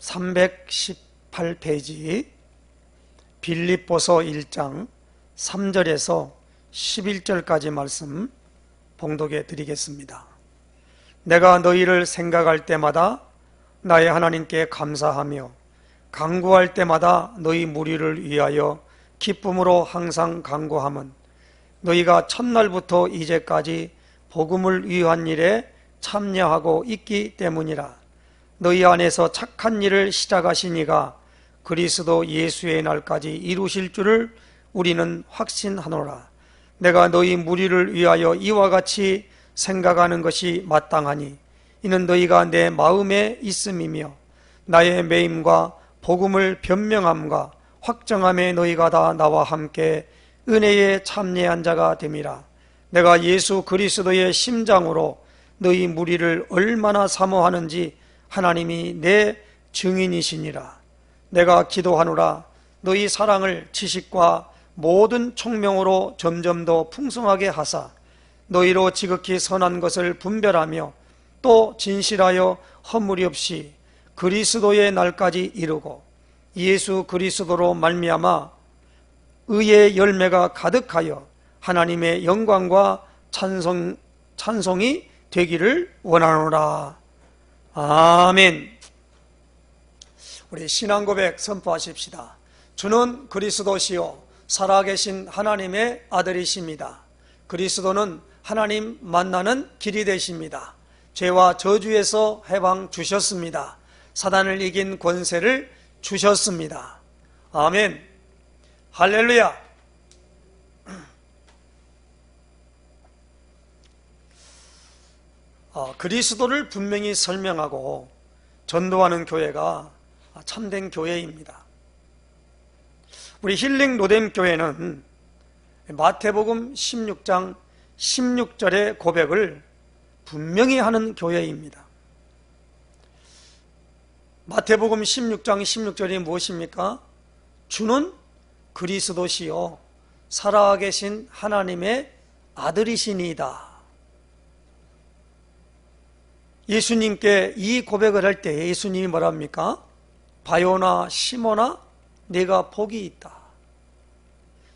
318페이지 빌립보서 1장 3절에서 11절까지 말씀 봉독해 드리겠습니다. 내가 너희를 생각할 때마다 나의 하나님께 감사하며 간구할 때마다 너희 무리를 위하여 기쁨으로 항상 간구함은 너희가 첫날부터 이제까지 복음을 위한 일에 참여하고 있기 때문이라. 너희 안에서 착한 일을 시작하신 이가 그리스도 예수의 날까지 이루실 줄을 우리는 확신하노라. 내가 너희 무리를 위하여 이와 같이 생각하는 것이 마땅하니 이는 너희가 내 마음에 있음이며 나의 매임과 복음을 변명함과 확정함에 너희가 다 나와 함께 은혜에 참여한 자가 됨이라. 내가 예수 그리스도의 심장으로 너희 무리를 얼마나 사모하는지 하나님이 내 증인이시니라. 내가 기도하노라. 너희 사랑을 지식과 모든 총명으로 점점 더 풍성하게 하사 너희로 지극히 선한 것을 분별하며 또 진실하여 허물이 없이 그리스도의 날까지 이루고 예수 그리스도로 말미암아 의의 열매가 가득하여 하나님의 영광과 찬송이 되기를 원하노라. 아멘. 우리 신앙 고백 선포하십시다. 주는 그리스도시요 살아계신 하나님의 아들이십니다. 그리스도는 하나님 만나는 길이 되십니다. 죄와 저주에서 해방 주셨습니다. 사단을 이긴 권세를 주셨습니다. 아멘. 할렐루야. 그리스도를 분명히 설명하고 전도하는 교회가 참된 교회입니다. 우리 힐링 로뎀 교회는 마태복음 16장 16절의 고백을 분명히 하는 교회입니다. 마태복음 16장 16절이 무엇입니까? 주는 그리스도시요 살아계신 하나님의 아들이시니이다. 예수님께 이 고백을 할 때 예수님이 뭐랍니까? 바요나 시몬아 네가 복이 있다.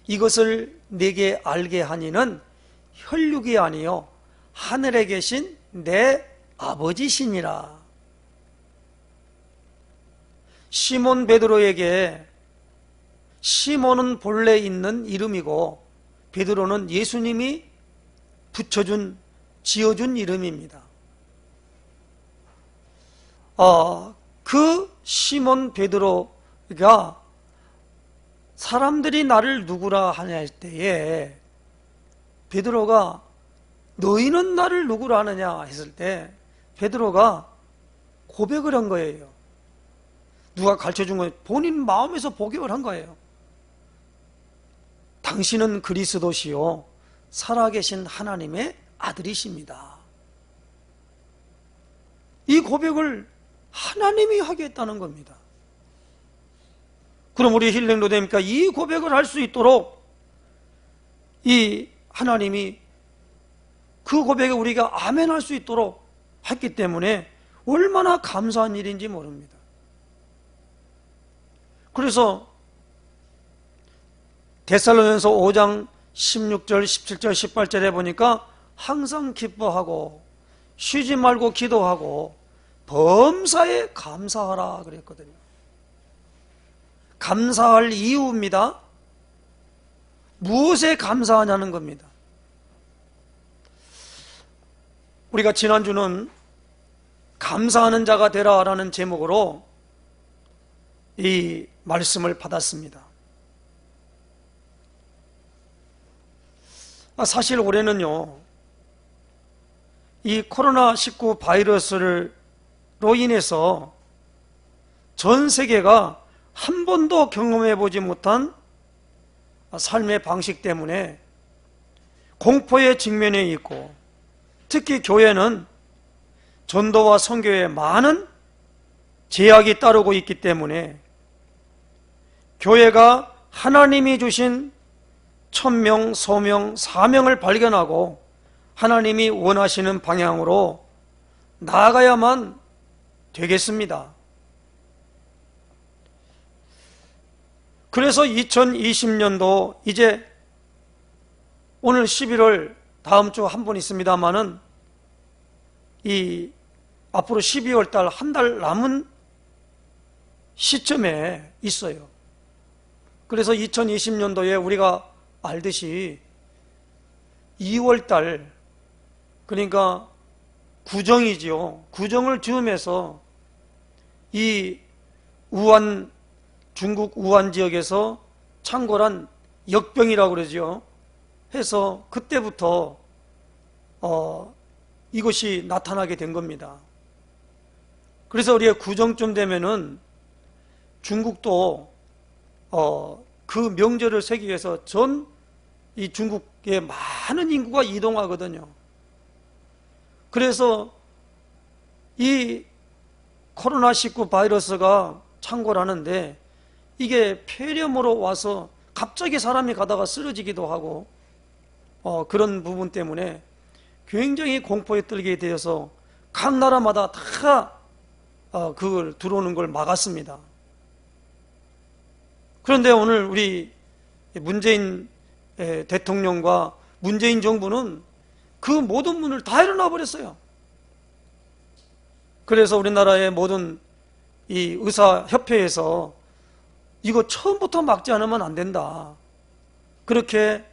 이것을 네게 알게 하니는 혈육이 아니요 하늘에 계신 내 아버지시니라. 시몬 베드로에게 시몬은 본래 있는 이름이고 베드로는 예수님이 지어준 이름입니다. 그 시몬 베드로가 사람들이 나를 누구라 하냐 할 때에 베드로가 너희는 나를 누구라 하느냐 했을 때 베드로가 고백을 한 거예요. 누가 가르쳐준 거예요? 본인 마음에서 고백을 한 거예요. 당신은 그리스도시요 살아계신 하나님의 아들이십니다. 이 고백을 하나님이 하게 했다는 겁니다. 그럼 우리 힐링 로뎀이니까 이 고백을 할 수 있도록 이 하나님이 그 고백에 우리가 아멘 할 수 있도록 했기 때문에 얼마나 감사한 일인지 모릅니다. 그래서 데살로니가서 5장 16절, 17절, 18절에 보니까 항상 기뻐하고 쉬지 말고 기도하고 범사에 감사하라 그랬거든요. 감사할 이유입니다. 무엇에 감사하냐는 겁니다. 우리가 지난주는 감사하는 자가 되라라는 제목으로 이 말씀을 받았습니다. 사실 올해는요, 이 코로나19 바이러스로 인해서 전 세계가 한 번도 경험해보지 못한 삶의 방식 때문에 공포에 직면해 있고, 특히 교회는 전도와 선교에 많은 제약이 따르고 있기 때문에 교회가 하나님이 주신 천명, 소명, 사명을 발견하고 하나님이 원하시는 방향으로 나아가야만 되겠습니다. 그래서 2020년도 이제 오늘 11월 다음 주 한 번 있습니다만은 이 앞으로 12월 달 한 달 남은 시점에 있어요. 그래서 2020년도에 우리가 알듯이 2월 달, 그러니까 구정이지요. 구정을 즈음해서 이 우한, 중국 우한 지역에서 창궐한 역병이라고 그러죠. 해서 그때부터 이것이 나타나게 된 겁니다. 그래서 우리가 구정쯤 되면은 중국도 그 명절을 세기 위해서 전 이 중국의 많은 인구가 이동하거든요. 그래서 이 코로나19 바이러스가 창궐하는데 이게 폐렴으로 와서 갑자기 사람이 가다가 쓰러지기도 하고 그런 부분 때문에 굉장히 공포에 떨게 되어서 각 나라마다 다 그걸 들어오는 걸 막았습니다. 그런데 오늘 우리 문재인 대통령과 문재인 정부는 그 모든 문을 다 열어놔 버렸어요. 그래서 우리나라의 모든 이 의사협회에서 이거 처음부터 막지 않으면 안 된다. 그렇게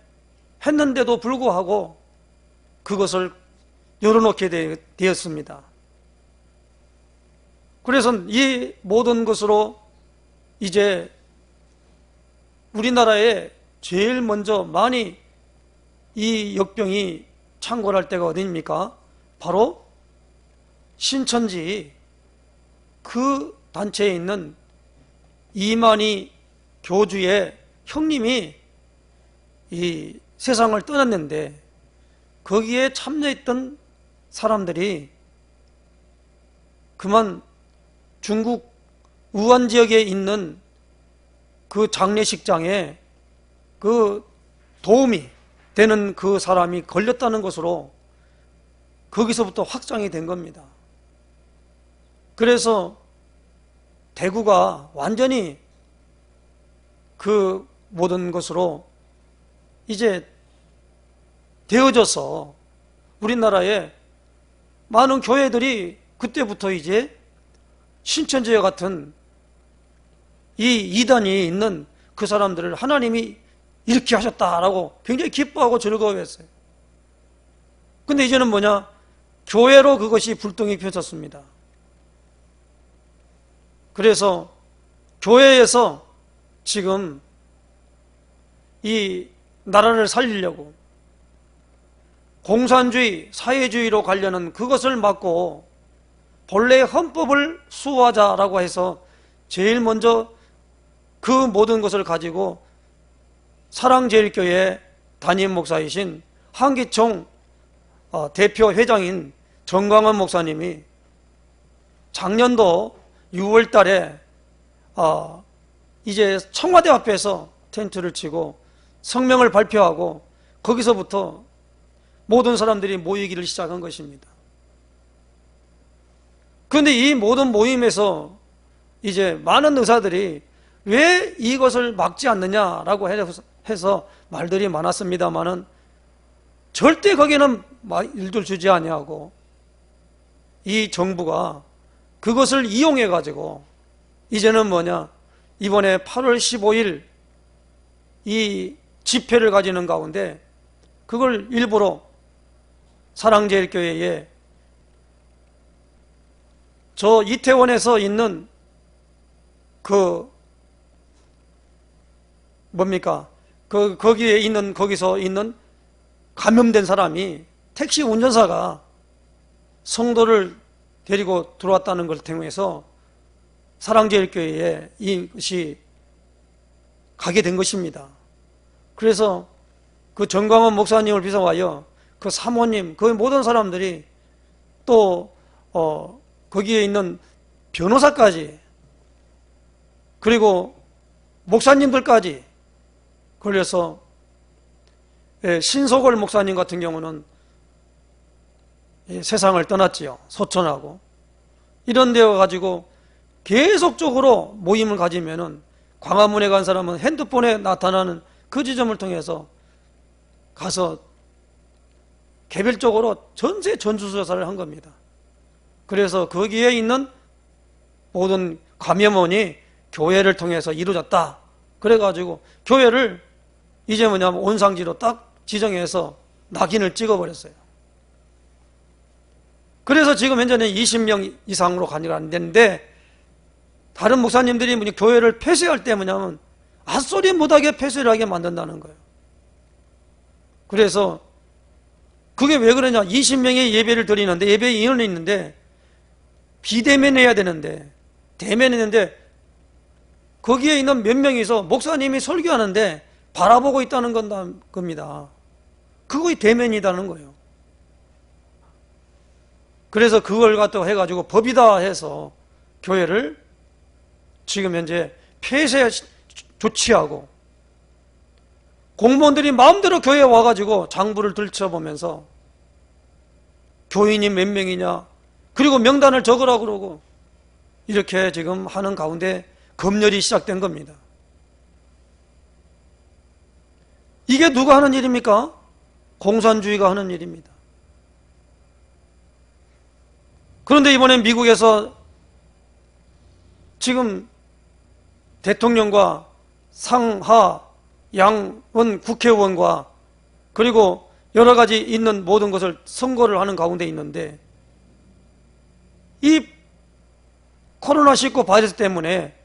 했는데도 불구하고 그것을 열어놓게 되었습니다. 그래서 이 모든 것으로 이제 우리나라에 제일 먼저 많이 이 역병이 창궐할 때가 어디입니까? 바로 신천지 그 단체에 있는 이만희 교주의 형님이 이 세상을 떠났는데 거기에 참여했던 사람들이 그만 중국 우한 지역에 있는 그 장례식장에 그 도움이 되는 그 사람이 걸렸다는 것으로 거기서부터 확장이 된 겁니다. 그래서 대구가 완전히 그 모든 것으로 이제 되어져서 우리나라에 많은 교회들이 그때부터 이제 신천지와 같은 이 이단이 있는 그 사람들을 하나님이 이렇게 하셨다라고 굉장히 기뻐하고 즐거워했어요. 근데 이제는 뭐냐? 교회로 그것이 불똥이 펴졌습니다. 그래서 교회에서 지금 이 나라를 살리려고 공산주의, 사회주의로 가려는 그것을 막고 본래의 헌법을 수호하자라고 해서 제일 먼저 그 모든 것을 가지고 사랑제일교회 담임 목사이신 한기총 대표 회장인 정광원 목사님이 작년도 6월 달에 이제 청와대 앞에서 텐트를 치고 성명을 발표하고 거기서부터 모든 사람들이 모이기를 시작한 것입니다. 그런데 이 모든 모임에서 이제 많은 의사들이 왜 이것을 막지 않느냐라고 해서 말들이 많았습니다만은 절대 거기에는 일들 주지 아니하고 이 정부가 그것을 이용해 가지고 이제는 뭐냐, 이번에 8월 15일 이 집회를 가지는 가운데 그걸 일부러 사랑제일교회에 저 이태원에서 있는 그 뭡니까? 거기서 있는 감염된 사람이 택시 운전사가 성도를 데리고 들어왔다는 것을 통해서 사랑제일교회에 이것이 가게 된 것입니다. 그래서 그 정광원 목사님을 비롯하여 그 사모님, 그 모든 사람들이 또 거기에 있는 변호사까지 그리고 목사님들까지 걸려서 신소걸 목사님 같은 경우는 세상을 떠났지요. 소천하고 이런 데어 가지고 계속적으로 모임을 가지면은 광화문에 간 사람은 핸드폰에 나타나는 그 지점을 통해서 가서 개별적으로 전체 전수조사를 한 겁니다. 그래서 거기에 있는 모든 감염원이 교회를 통해서 이루어졌다. 그래가지고 교회를 이제 뭐냐면 온상지로 딱 지정해서 낙인을 찍어버렸어요. 그래서 지금 현재는 20명 이상으로 관리가 안 되는데, 다른 목사님들이 교회를 폐쇄할 때 뭐냐면 앗소리 못하게 폐쇄를 하게 만든다는 거예요. 그래서 그게 왜 그러냐, 20명의 예배를 드리는데, 예배 인원이 있는데 비대면해야 되는데, 대면했는데 거기에 있는 몇 명이서 목사님이 설교하는데 바라보고 있다는 겁니다. 그거의 대면이라는 거예요. 그래서 그걸 갖다가 해가지고 법이다 해서 교회를 지금 현재 폐쇄 조치하고, 공무원들이 마음대로 교회에 와가지고 장부를 들춰보면서 교인이 몇 명이냐, 그리고 명단을 적으라고 그러고, 이렇게 지금 하는 가운데 검열이 시작된 겁니다. 이게 누가 하는 일입니까? 공산주의가 하는 일입니다. 그런데 이번에 미국에서 지금 대통령과 상하 양원 국회의원과 그리고 여러 가지 있는 모든 것을 선거를 하는 가운데 있는데, 이 코로나19 바이러스 때문에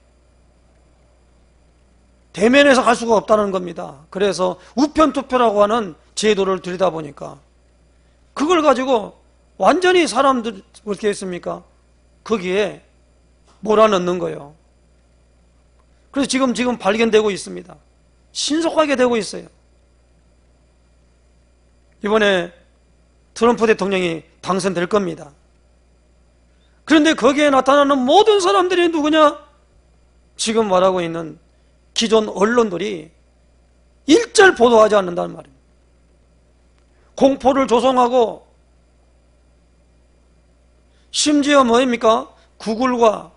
대면에서 할 수가 없다는 겁니다. 그래서 우편투표라고 하는 제도를 들여다보니까 그걸 가지고 완전히 사람들 어떻게 했습니까? 거기에 몰아넣는 거예요. 그래서 지금 발견되고 있습니다. 신속하게 되고 있어요. 이번에 트럼프 대통령이 당선될 겁니다. 그런데 거기에 나타나는 모든 사람들이 누구냐? 지금 말하고 있는 기존 언론들이 일절 보도하지 않는다는 말입니다. 공포를 조성하고, 심지어 뭐입니까? 구글과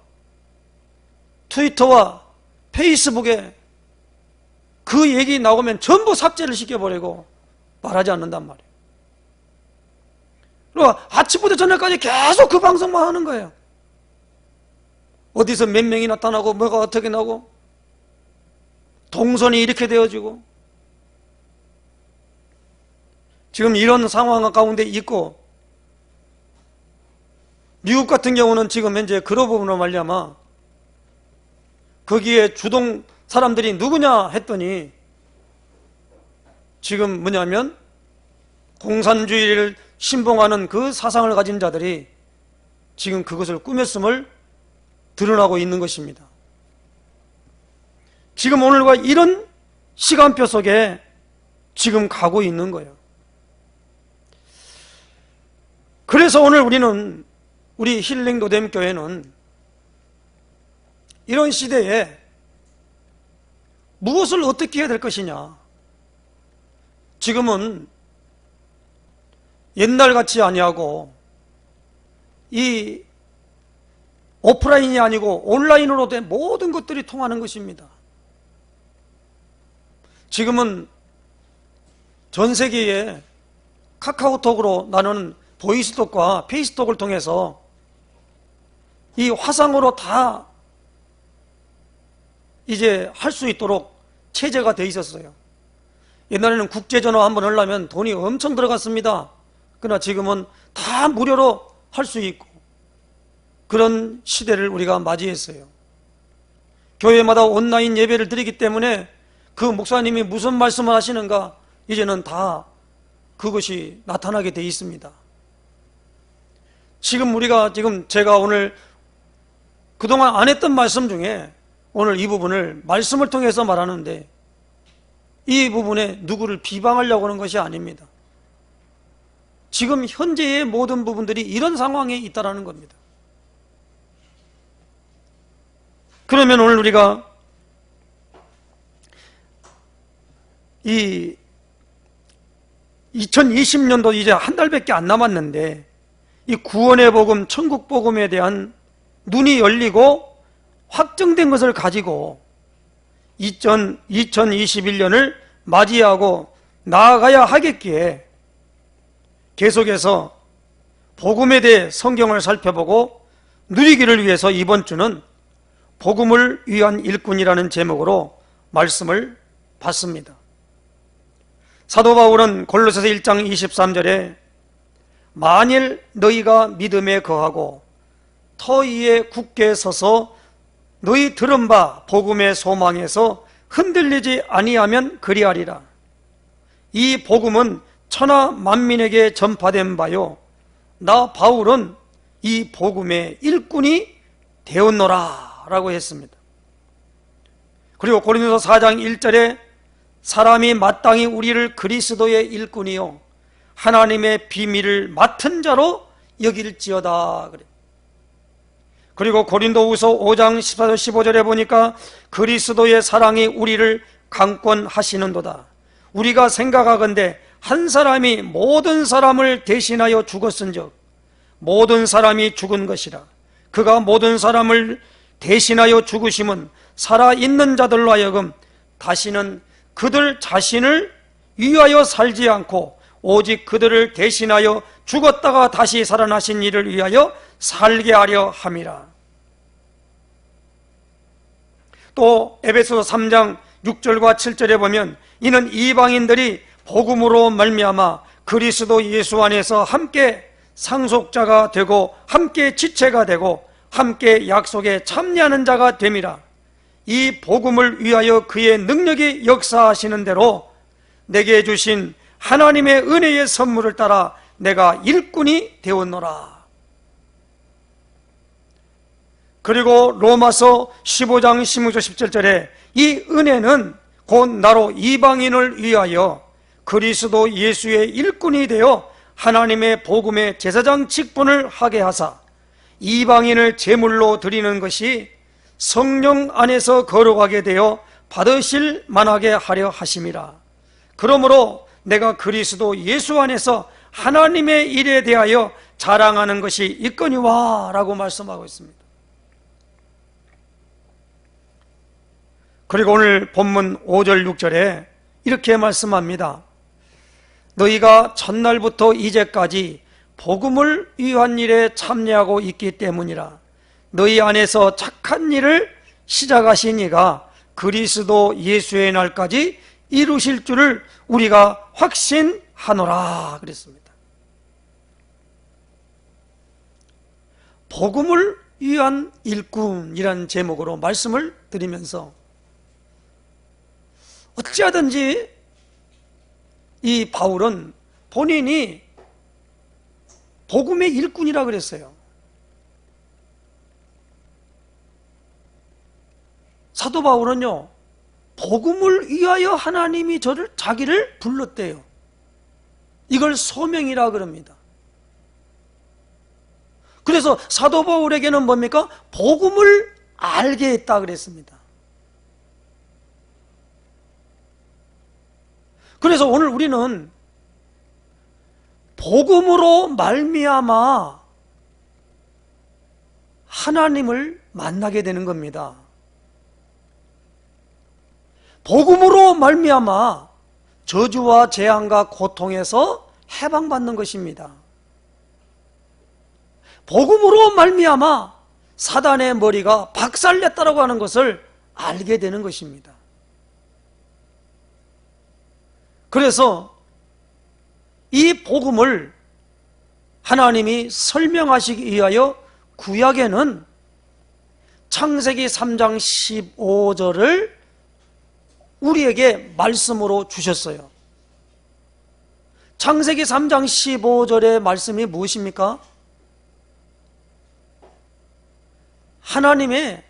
트위터와 페이스북에 그 얘기 나오면 전부 삭제를 시켜버리고 말하지 않는단 말이에요. 그리고 아침부터 저녁까지 계속 그 방송만 하는 거예요. 어디서 몇 명이 나타나고 뭐가 어떻게 나고 동선이 이렇게 되어지고, 지금 이런 상황 가운데 있고, 미국 같은 경우는 지금 현재 그런 부분으로 말미암아 거기에 주동 사람들이 누구냐 했더니 지금 뭐냐면 공산주의를 신봉하는 그 사상을 가진 자들이 지금 그것을 꾸몄음을 드러나고 있는 것입니다. 지금 오늘과 이런 시간표 속에 지금 가고 있는 거예요. 그래서 오늘 우리 힐링도뎀교회는 이런 시대에 무엇을 어떻게 해야 될 것이냐. 지금은 옛날같이 아니하고 이 오프라인이 아니고 온라인으로 된 모든 것들이 통하는 것입니다. 지금은 전 세계에 카카오톡으로 나누는 보이스톡과 페이스톡을 통해서 이 화상으로 다 이제 할 수 있도록 체제가 돼 있었어요. 옛날에는 국제전화 한번 하려면 돈이 엄청 들어갔습니다. 그러나 지금은 다 무료로 할 수 있고, 그런 시대를 우리가 맞이했어요. 교회마다 온라인 예배를 드리기 때문에 그 목사님이 무슨 말씀을 하시는가 이제는 다 그것이 나타나게 돼 있습니다. 지금 제가 오늘 그동안 안 했던 말씀 중에 오늘 이 부분을 말씀을 통해서 말하는데, 이 부분에 누구를 비방하려고 하는 것이 아닙니다. 지금 현재의 모든 부분들이 이런 상황에 있다는 겁니다. 그러면 오늘 우리가 이 2020년도 이제 한 달밖에 안 남았는데, 이 구원의 복음, 천국 복음에 대한 눈이 열리고 확정된 것을 가지고 2021년을 맞이하고 나아가야 하겠기에 계속해서 복음에 대해 성경을 살펴보고 누리기를 위해서 이번 주는 복음을 위한 일꾼이라는 제목으로 말씀을 받습니다. 사도 바울은 골로새서 1장 23절에 만일 너희가 믿음에 거하고 터 위에 굳게 서서 너희 들은 바 복음의 소망에서 흔들리지 아니하면 그리하리라. 이 복음은 천하 만민에게 전파된 바요 나 바울은 이 복음의 일꾼이 되었노라 라고 했습니다. 그리고 고린도서 4장 1절에 사람이 마땅히 우리를 그리스도의 일꾼이요 하나님의 비밀을 맡은 자로 여길지어다 그래. 그리고 고린도후서 5장 14절 15절에 보니까 그리스도의 사랑이 우리를 강권하시는도다. 우리가 생각하건대 한 사람이 모든 사람을 대신하여 죽었은즉 모든 사람이 죽은 것이라. 그가 모든 사람을 대신하여 죽으심은 살아있는 자들로 하여금 다시는 그들 자신을 위하여 살지 않고 오직 그들을 대신하여 죽었다가 다시 살아나신 이를 위하여 살게 하려 함이라. 또 에베소서 3장 6절과 7절에 보면 이는 이방인들이 복음으로 말미암아 그리스도 예수 안에서 함께 상속자가 되고 함께 지체가 되고 함께 약속에 참여하는 자가 됨이라. 이 복음을 위하여 그의 능력이 역사하시는 대로 내게 주신 하나님의 은혜의 선물을 따라 내가 일꾼이 되었노라. 그리고 로마서 15장 16절 17절에 이 은혜는 곧 나로 이방인을 위하여 그리스도 예수의 일꾼이 되어 하나님의 복음의 제사장 직분을 하게 하사 이방인을 제물로 드리는 것이 성령 안에서 거룩하게 되어 받으실 만하게 하려 하심이라. 그러므로 내가 그리스도 예수 안에서 하나님의 일에 대하여 자랑하는 것이 있거니와 라고 말씀하고 있습니다. 그리고 오늘 본문 5절 6절에 이렇게 말씀합니다. 너희가 첫날부터 이제까지 복음을 위한 일에 참여하고 있기 때문이라. 너희 안에서 착한 일을 시작하신 이가 그리스도 예수의 날까지 이루실 줄을 우리가 확신하노라 그랬습니다. 복음을 위한 일꾼이라는 제목으로 말씀을 드리면서 어찌하든지 이 바울은 본인이 복음의 일꾼이라 그랬어요. 사도 바울은요, 복음을 위하여 하나님이 자기를 불렀대요. 이걸 소명이라 그럽니다. 그래서 사도 바울에게는 뭡니까? 복음을 알게 했다 그랬습니다. 그래서 오늘 우리는 복음으로 말미암아 하나님을 만나게 되는 겁니다. 복음으로 말미암아 저주와 재앙과 고통에서 해방받는 것입니다. 복음으로 말미암아 사단의 머리가 박살냈다라고 하는 것을 알게 되는 것입니다. 그래서 이 복음을 하나님이 설명하시기 위하여 구약에는 창세기 3장 15절을 우리에게 말씀으로 주셨어요. 창세기 3장 15절의 말씀이 무엇입니까? 하나님의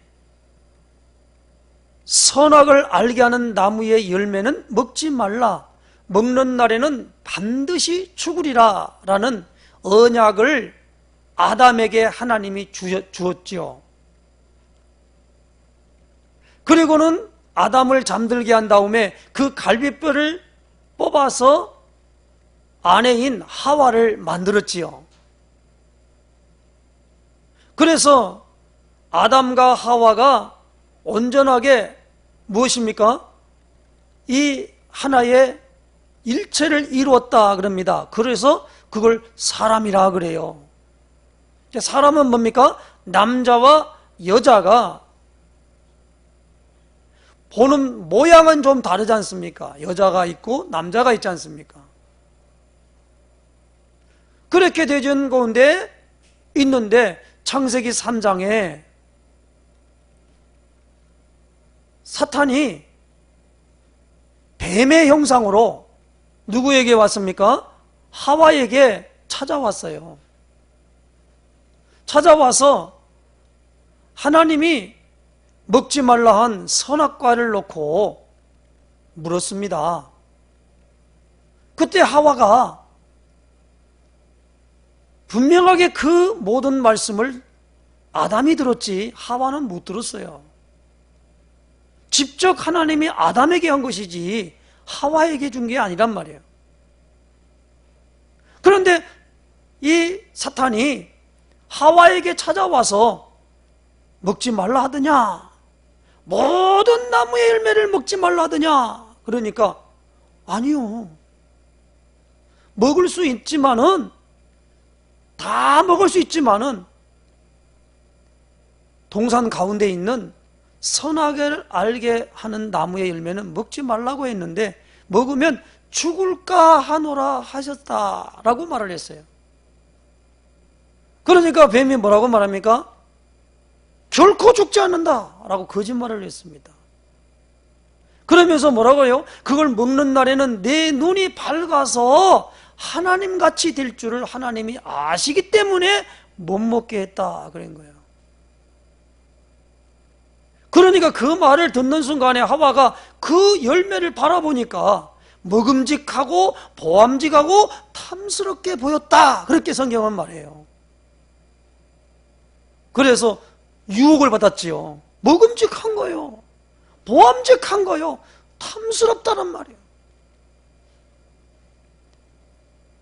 선악을 알게 하는 나무의 열매는 먹지 말라. 먹는 날에는 반드시 죽으리라 라는 언약을 아담에게 하나님이 주었지요. 그리고는 아담을 잠들게 한 다음에 그 갈비뼈를 뽑아서 아내인 하와를 만들었지요. 그래서 아담과 하와가 온전하게 무엇입니까? 이 하나의 일체를 이루었다 그럽니다. 그래서 그걸 사람이라 그래요. 사람은 뭡니까? 남자와 여자가 보는 모양은 좀 다르지 않습니까? 여자가 있고 남자가 있지 않습니까? 그렇게 되전 가운데 있는데 창세기 3장에 사탄이 뱀의 형상으로 누구에게 왔습니까? 하와에게 찾아왔어요. 찾아와서 하나님이 먹지 말라 한 선악과를 놓고 물었습니다. 그때 하와가 분명하게 그 모든 말씀을 아담이 들었지 하와는 못 들었어요. 직접 하나님이 아담에게 한 것이지 하와에게 준 게 아니란 말이에요. 그런데 이 사탄이 하와에게 찾아와서 먹지 말라 하더냐? 모든 나무의 열매를 먹지 말라 하더냐? 그러니까 아니요. 먹을 수 있지만은 다 먹을 수 있지만은 동산 가운데 있는 선악을 알게 하는 나무의 열매는 먹지 말라고 했는데 먹으면 죽을까 하노라 하셨다라고 말을 했어요. 그러니까 뱀이 뭐라고 말합니까? 결코 죽지 않는다라고 거짓말을 했습니다. 그러면서 뭐라고요? 그걸 먹는 날에는 내 눈이 밝아서 하나님같이 될 줄을 하나님이 아시기 때문에 못 먹게 했다 그런 거예요. 그러니까 그 말을 듣는 순간에 하와가 그 열매를 바라보니까 먹음직하고 보암직하고 탐스럽게 보였다 그렇게 성경은 말해요. 그래서 유혹을 받았지요. 먹음직한 거요, 보암직한 거요, 탐스럽다는 말이에요.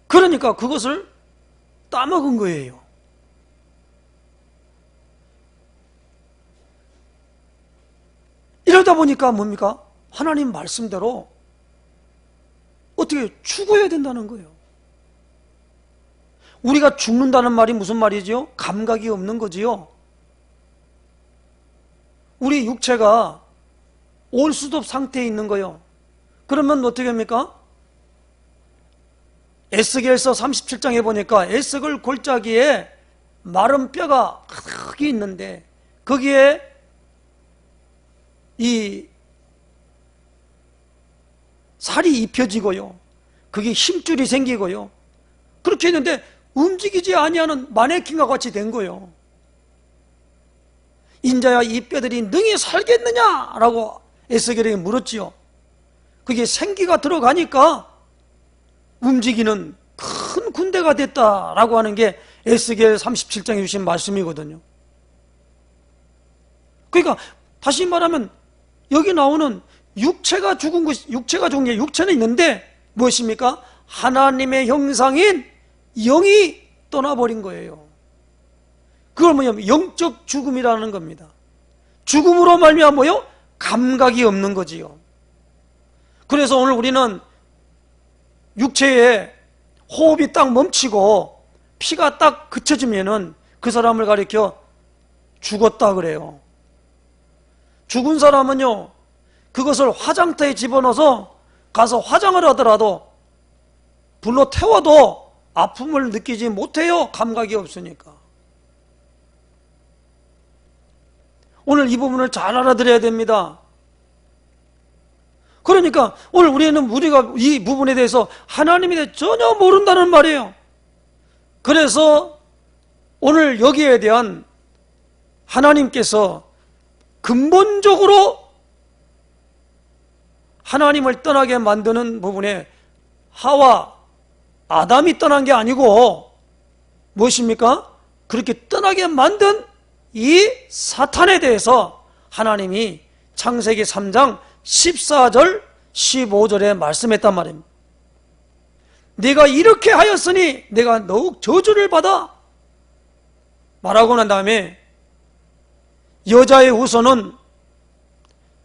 그러니까 그것을 따먹은 거예요. 이러다 보니까 뭡니까? 하나님 말씀대로 어떻게 죽어야 된다는 거예요. 우리가 죽는다는 말이 무슨 말이지요? 감각이 없는 거지요. 우리 육체가 올수톱 상태에 있는 거예요. 그러면 어떻게 합니까? 에스겔서 37장에 보니까 에스겔 골짜기에 마른 뼈가 크게 있는데 거기에 이 살이 입혀지고요, 그게 힘줄이 생기고요, 그렇게 했는데 움직이지 아니하는 마네킹과 같이 된 거예요. 인자야 이 뼈들이 능히 살겠느냐라고 에스겔에게 물었지요. 그게 생기가 들어가니까 움직이는 큰 군대가 됐다라고 하는 게 에스겔 37장에 주신 말씀이거든요. 그러니까 다시 말하면 여기 나오는 육체가 죽은 것, 육체가 죽은 게 육체는 있는데 무엇입니까? 하나님의 형상인 영이 떠나버린 거예요. 그걸 뭐냐면 영적 죽음이라는 겁니다. 죽음으로 말미암아 뭐요? 감각이 없는 거지요. 그래서 오늘 우리는 육체에 호흡이 딱 멈추고 피가 딱 그쳐지면은 그 사람을 가리켜 죽었다 그래요. 죽은 사람은요, 그것을 화장터에 집어넣어서 가서 화장을 하더라도 불로 태워도 아픔을 느끼지 못해요. 감각이 없으니까. 오늘 이 부분을 잘 알아들어야 됩니다. 그러니까 오늘 우리가 이 부분에 대해서 하나님에 대해 전혀 모른다는 말이에요. 그래서 오늘 여기에 대한 하나님께서 근본적으로 하나님을 떠나게 만드는 부분에 하와, 아담이 떠난 게 아니고 무엇입니까? 그렇게 떠나게 만든 이 사탄에 대해서 하나님이 창세기 3장 14절 15절에 말씀했단 말입니다. 네가 이렇게 하였으니 내가 더욱 저주를 받아 말하고 난 다음에 여자의 후손은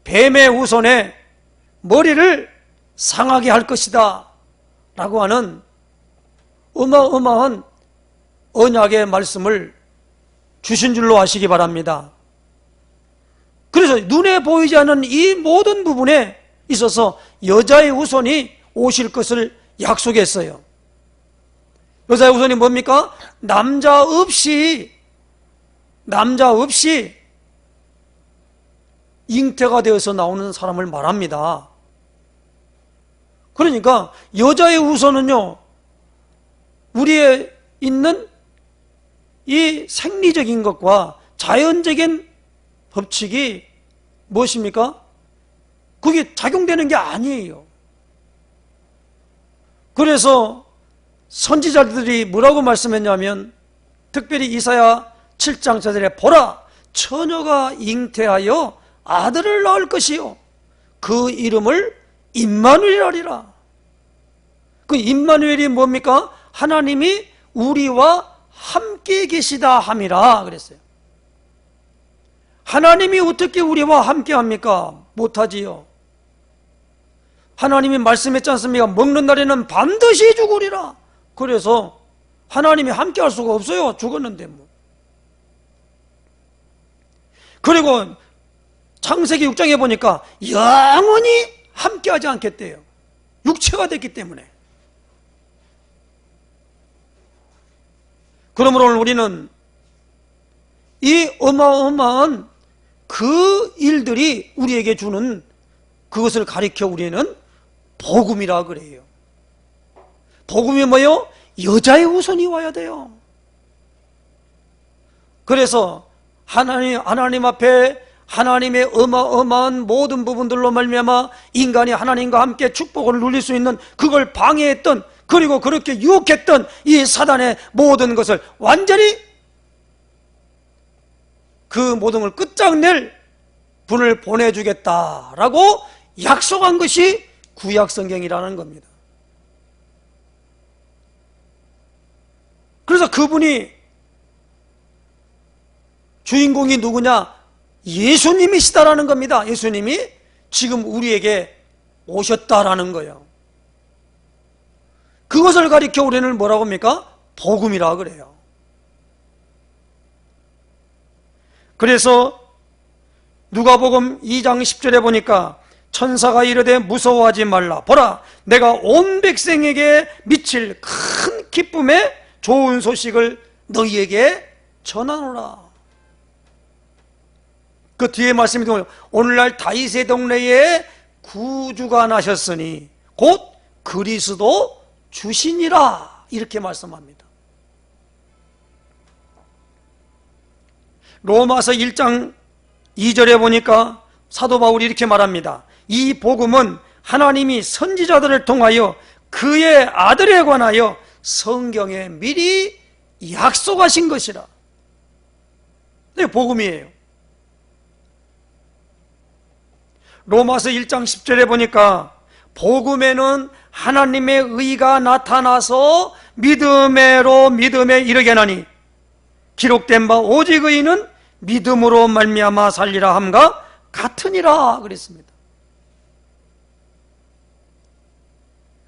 뱀의 우선에 머리를 상하게 할 것이다 라고 하는 어마어마한 언약의 말씀을 주신 줄로 아시기 바랍니다. 그래서 눈에 보이지 않는 이 모든 부분에 있어서 여자의 후손이 오실 것을 약속했어요. 여자의 후손이 뭡니까? 남자 없이 잉태가 되어서 나오는 사람을 말합니다. 그러니까 여자의 후손은요, 우리의 있는 이 생리적인 것과 자연적인 법칙이 무엇입니까? 그게 작용되는 게 아니에요. 그래서 선지자들이 뭐라고 말씀했냐면, 특별히 이사야 7장 4절에 보라, 처녀가 잉태하여 아들을 낳을 것이요 그 이름을 임마누엘이라. 그 임마누엘이 뭡니까? 하나님이 우리와 함께 계시다 함이라 그랬어요. 하나님이 어떻게 우리와 함께 합니까? 못하지요. 하나님이 말씀했지 않습니까? 먹는 날에는 반드시 죽으리라. 그래서 하나님이 함께 할 수가 없어요. 죽었는데 뭐. 그리고 창세기 6장에 보니까 영원히 함께하지 않겠대요. 육체가 됐기 때문에. 그러므로 오늘 우리는 이 어마어마한 그 일들이 우리에게 주는 그것을 가리켜 우리는 복음이라 그래요. 복음이 뭐예요? 여자의 후손이 와야 돼요. 그래서 하나님 앞에 하나님의 어마어마한 모든 부분들로 말미암아 인간이 하나님과 함께 축복을 누릴 수 있는 그걸 방해했던, 그리고 그렇게 유혹했던 이 사단의 모든 것을 완전히 그 모든 걸 끝장낼 분을 보내주겠다라고 약속한 것이 구약성경이라는 겁니다. 그래서 그분이 주인공이 누구냐? 예수님이시다라는 겁니다. 예수님이 지금 우리에게 오셨다라는 거예요. 그것을 가리켜 우리는 뭐라고 합니까? 복음이라 그래요. 그래서 누가복음 2장 10절에 보니까 천사가 이르되 무서워하지 말라. 보라, 내가 온 백성에게 미칠 큰 기쁨의 좋은 소식을 너희에게 전하노라. 그 뒤에 말씀이 뭐예요? 오늘날 다윗의 동네에 구주가 나셨으니 곧 그리스도 주시니라. 이렇게 말씀합니다. 로마서 1장 2절에 보니까 사도 바울이 이렇게 말합니다. 이 복음은 하나님이 선지자들을 통하여 그의 아들에 관하여 성경에 미리 약속하신 것이라. 이게 복음이에요. 로마서 1장 10절에 보니까 복음에는 하나님의 의가 나타나서 믿음으로 믿음에 이르게 하나니 기록된 바 오직 의인은 믿음으로 말미암아 살리라 함과 같으니라 그랬습니다.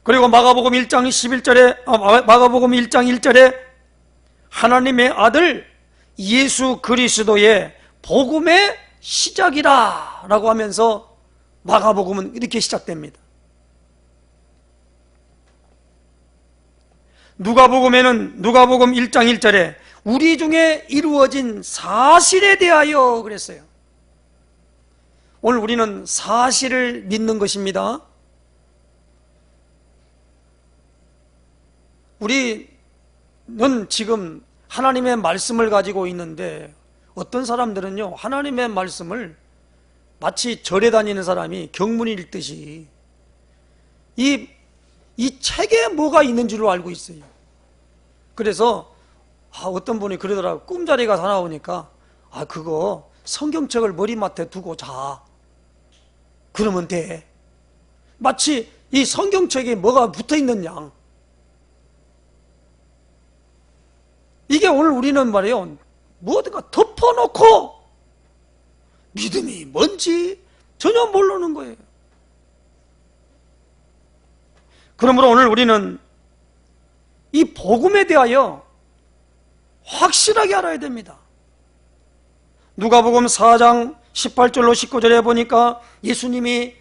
그리고 마가복음 1장 1절에 하나님의 아들 예수 그리스도의 복음의 시작이라 라고 하면서 마가복음은 이렇게 시작됩니다. 누가복음에는 누가복음 1장 1절에 우리 중에 이루어진 사실에 대하여 그랬어요. 오늘 우리는 사실을 믿는 것입니다. 우리는 지금 하나님의 말씀을 가지고 있는데 어떤 사람들은요, 하나님의 말씀을 마치 절에 다니는 사람이 경문 읽듯이 이 책에 뭐가 있는 줄로 알고 있어요. 그래서 어떤 분이 그러더라고요. 꿈자리가 다 나오니까 그거 성경책을 머리맡에 두고 자. 그러면 돼. 마치 이 성경책에 뭐가 붙어있는 양. 이게 오늘 우리는 말이에요, 뭐든가 덮어놓고 믿음이 뭔지, 전혀 모르는 거예요. 그러므로 오늘 우리는 이 복음에 대하여 확실하게 알아야 됩니다. 누가복음 4장 18절로 19절에 보니까 예수님이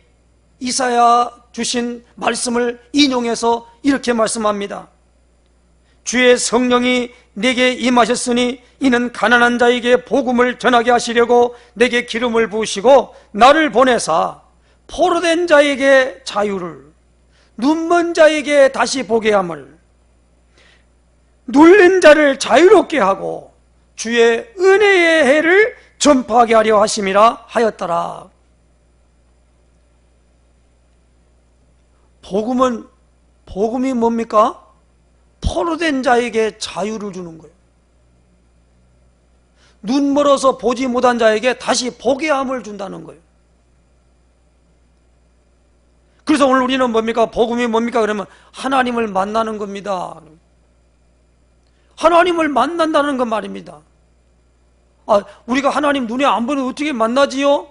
이사야 주신 말씀을 인용해서 이렇게 말씀합니다. 주의 성령이 내게 임하셨으니 이는 가난한 자에게 복음을 전하게 하시려고 내게 기름을 부으시고 나를 보내사 포로된 자에게 자유를, 눈먼 자에게 다시 보게 함을, 눌린 자를 자유롭게 하고 주의 은혜의 해를 전파하게 하려 하심이라 하였더라. 복음이 뭡니까? 포로된 자에게 자유를 주는 거예요. 눈 멀어서 보지 못한 자에게 다시 보게 함을 준다는 거예요. 그래서 오늘 우리는 뭡니까? 복음이 뭡니까? 그러면 하나님을 만나는 겁니다. 하나님을 만난다는 건 말입니다. 우리가 하나님 눈에 안 보이는 어떻게 만나지요?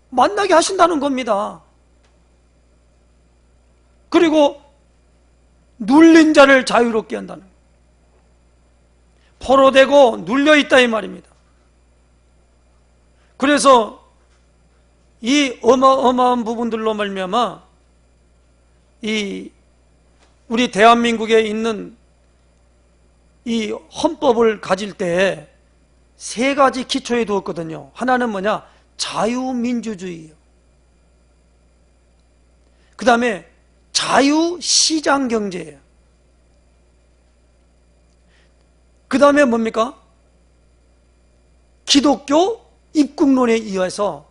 만나게 하신다는 겁니다. 그리고 눌린 자를 자유롭게 한다는 거예요. 포로되고 눌려있다 이 말입니다. 그래서 이 어마어마한 부분들로 말미암아 이 우리 대한민국에 있는 이 헌법을 가질 때 세 가지 기초에 두었거든요. 하나는 뭐냐? 자유민주주의예요. 그 다음에 자유시장경제예요. 그 다음에 뭡니까? 기독교 입국론에 의해서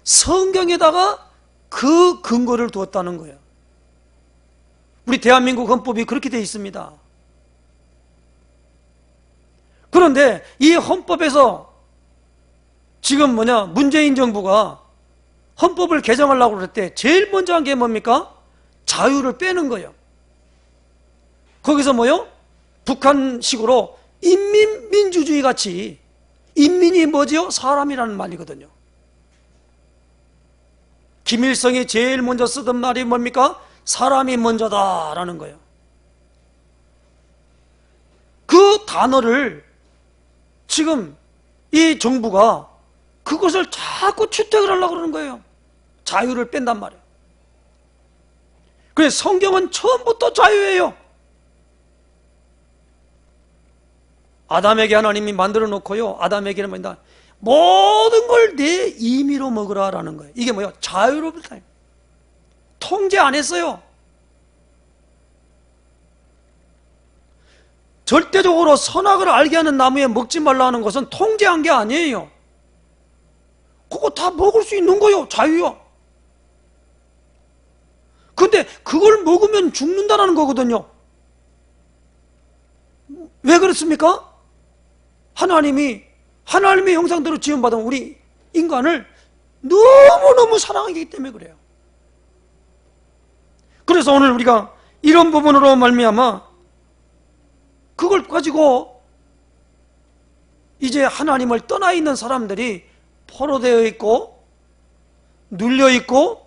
성경에다가 그 근거를 두었다는 거예요. 우리 대한민국 헌법이 그렇게 되어 있습니다. 그런데 이 헌법에서 지금 문재인 정부가 헌법을 개정하려고 그럴 때 제일 먼저 한 게 뭡니까? 자유를 빼는 거예요. 거기서 북한식으로 인민민주주의 같이, 인민이 뭐지요? 사람이라는 말이거든요. 김일성이 제일 먼저 쓰던 말이 뭡니까? 사람이 먼저다라는 거예요. 그 단어를 지금 이 정부가 그것을 자꾸 채택을 하려고 그러는 거예요. 자유를 뺀단 말이에요. 그래서 성경은 처음부터 자유예요. 아담에게 하나님이 만들어 놓고요, 아담에게는 뭐냐, 모든 걸 내 임의로 먹으라라는 거예요. 이게 뭐예요? 자유롭다. 통제 안 했어요. 절대적으로 선악을 알게 하는 나무에 먹지 말라 하는 것은 통제한 게 아니에요. 그거 다 먹을 수 있는 거요. 자유요. 근데 그걸 먹으면 죽는다는 거거든요. 왜 그렇습니까? 하나님의 형상대로 지음받은 우리 인간을 너무너무 사랑하기 때문에 그래요. 그래서 오늘 우리가 이런 부분으로 말미암아 그걸 가지고 이제 하나님을 떠나 있는 사람들이 포로되어 있고 눌려 있고,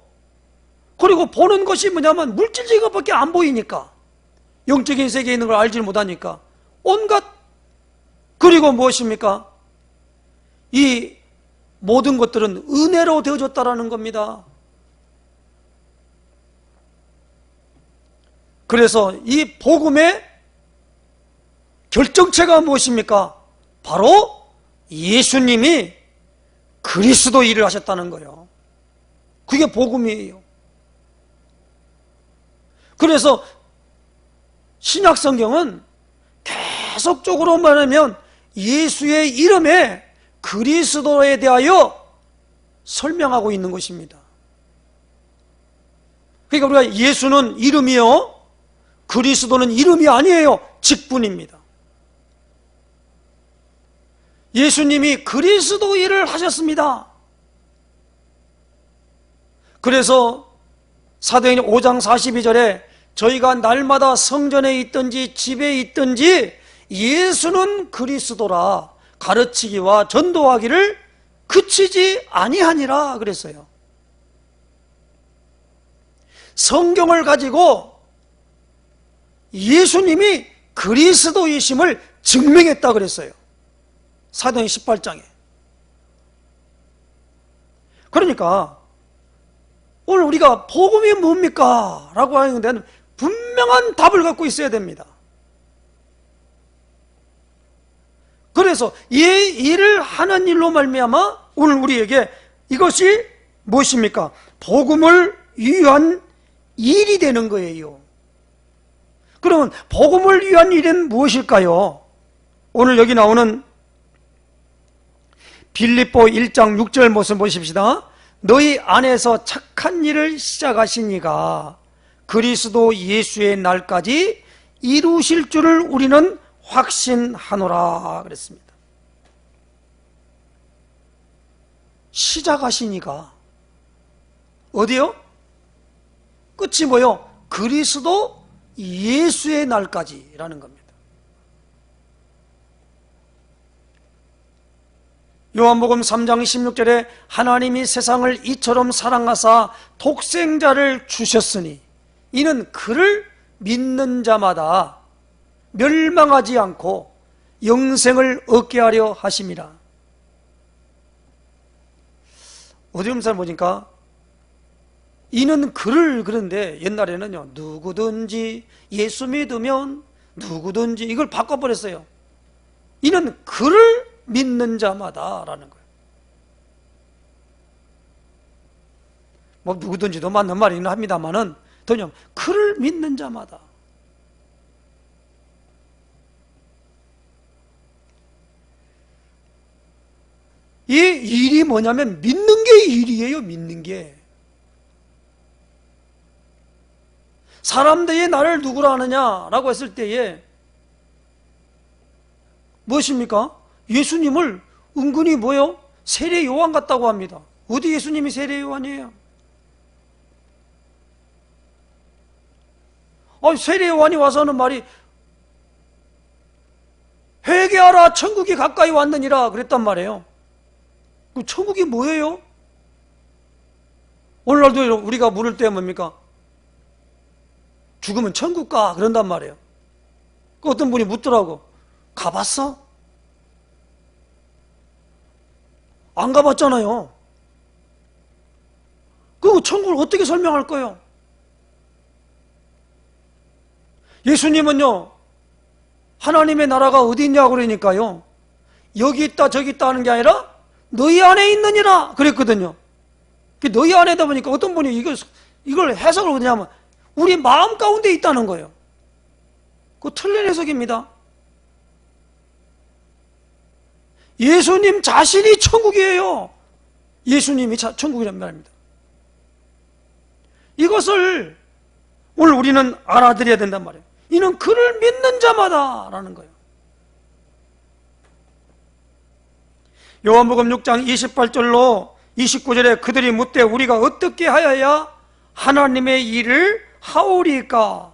그리고 보는 것이 뭐냐면 물질적인 것밖에 안 보이니까, 영적인 세계에 있는 걸 알지 못하니까 온갖, 그리고 무엇입니까? 이 모든 것들은 은혜로 되어졌다라는 겁니다. 그래서 이 복음의 결정체가 무엇입니까? 바로 예수님이 그리스도 일을 하셨다는 거예요. 그게 복음이에요. 그래서 신약 성경은 계속적으로 말하면 예수의 이름에 그리스도에 대하여 설명하고 있는 것입니다. 그러니까 우리가 예수는 이름이요, 그리스도는 이름이 아니에요. 직분입니다. 예수님이 그리스도 일을 하셨습니다. 그래서 사도행전 5장 42절에 저희가 날마다 성전에 있든지 집에 있든지 예수는 그리스도라 가르치기와 전도하기를 그치지 아니하니라 그랬어요. 성경을 가지고 예수님이 그리스도이심을 증명했다 그랬어요. 사도행 18장에. 그러니까 오늘 우리가 복음이 뭡니까? 라고 하는 데는 분명한 답을 갖고 있어야 됩니다. 그래서 이 일을 하는 일로 말미암아 오늘 우리에게 이것이 무엇입니까? 복음을 위한 일이 되는 거예요. 그러면 복음을 위한 일은 무엇일까요? 오늘 여기 나오는 빌립보 1장 6절 말씀 보십시다. 너희 안에서 착한 일을 시작하시니가 그리스도 예수의 날까지 이루실 줄을 우리는 확신하노라 그랬습니다. 시작하시니가 어디요? 끝이 뭐요? 그리스도 예수의 날까지라는 겁니다. 요한복음 3장 16절에 하나님이 세상을 이처럼 사랑하사 독생자를 주셨으니 이는 그를 믿는 자마다 멸망하지 않고 영생을 얻게 하려 하심이라. 어디 잘 보니까 이는 그를 그런데 옛날에는요 누구든지 예수 믿으면 누구든지 이걸 바꿔버렸어요. 이는 그를 믿는 자마다 라는 거예요. 뭐 누구든지도 맞는 말이긴 합니다만은 그냥 그를 믿는 자마다. 이 일이 뭐냐면 믿는 게 일이에요. 믿는 게. 사람들이 나를 누구라 하느냐라고 했을 때에 무엇입니까? 예수님을 은근히 뭐요? 세례 요한 같다고 합니다. 어디 예수님이 세례 요한이에요? 세례 요한이 와서 하는 말이 회개하라 천국이 가까이 왔느니라 그랬단 말이에요. 그 천국이 뭐예요? 오늘날도 우리가 물을 때 뭡니까? 죽으면 천국 가 그런단 말이에요. 그 어떤 분이 묻더라고. 가봤어? 안 가봤잖아요. 그거 천국을 어떻게 설명할 거예요? 예수님은요 하나님의 나라가 어디 있냐고 그러니까요 여기 있다 저기 있다 하는 게 아니라 너희 안에 있느니라 그랬거든요. 너희 안에다 보니까 어떤 분이 이걸 해석을 뭐냐면 우리 마음 가운데 있다는 거예요. 그거 틀린 해석입니다. 예수님 자신이 천국이에요. 예수님이 천국이란 말입니다. 이것을 오늘 우리는 알아들여야 된단 말이에요. 이는 그를 믿는 자마다 라는 거예요. 요한복음 6장 28절로 29절에 그들이 묻되 우리가 어떻게 하여야 하나님의 일을 하오리까?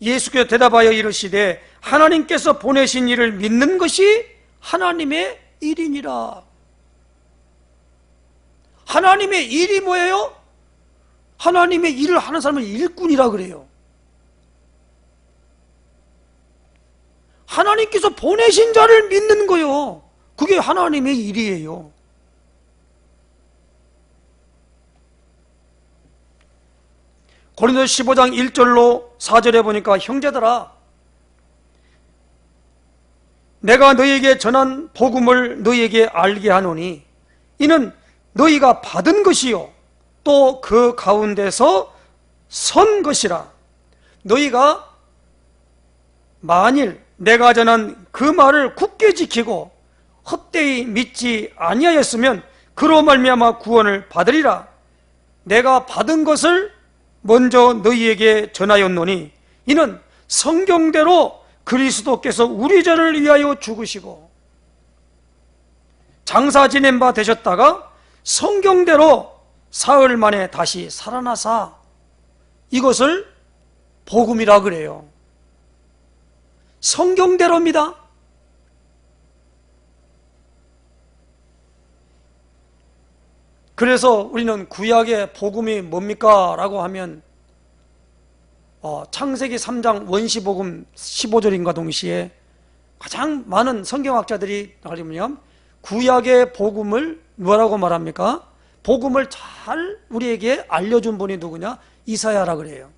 예수께서 대답하여 이르시되 하나님께서 보내신 일을 믿는 것이 하나님의 일이니라. 하나님의 일이 뭐예요? 하나님의 일을 하는 사람은 일꾼이라 그래요. 하나님께서 보내신 자를 믿는 거요. 그게 하나님의 일이에요. 고린도서 15장 1절로 4절에 보니까 형제들아 내가 너희에게 전한 복음을 너희에게 알게 하노니 이는 너희가 받은 것이요 또 그 가운데서 선 것이라. 너희가 만일 내가 전한 그 말을 굳게 지키고 헛되이 믿지 아니하였으면 그로 말미암아 구원을 받으리라. 내가 받은 것을 먼저 너희에게 전하였노니 이는 성경대로 그리스도께서 우리 죄를 위하여 죽으시고 장사 지낸 바 되셨다가 성경대로 사흘 만에 다시 살아나사 이것을 복음이라 그래요. 성경대로입니다. 그래서 우리는 구약의 복음이 뭡니까? 라고 하면 창세기 3장 원시복음 15절인가 동시에 가장 많은 성경학자들이 말하면 구약의 복음을 뭐라고 말합니까? 복음을 잘 우리에게 알려준 분이 누구냐? 이사야라 그래요.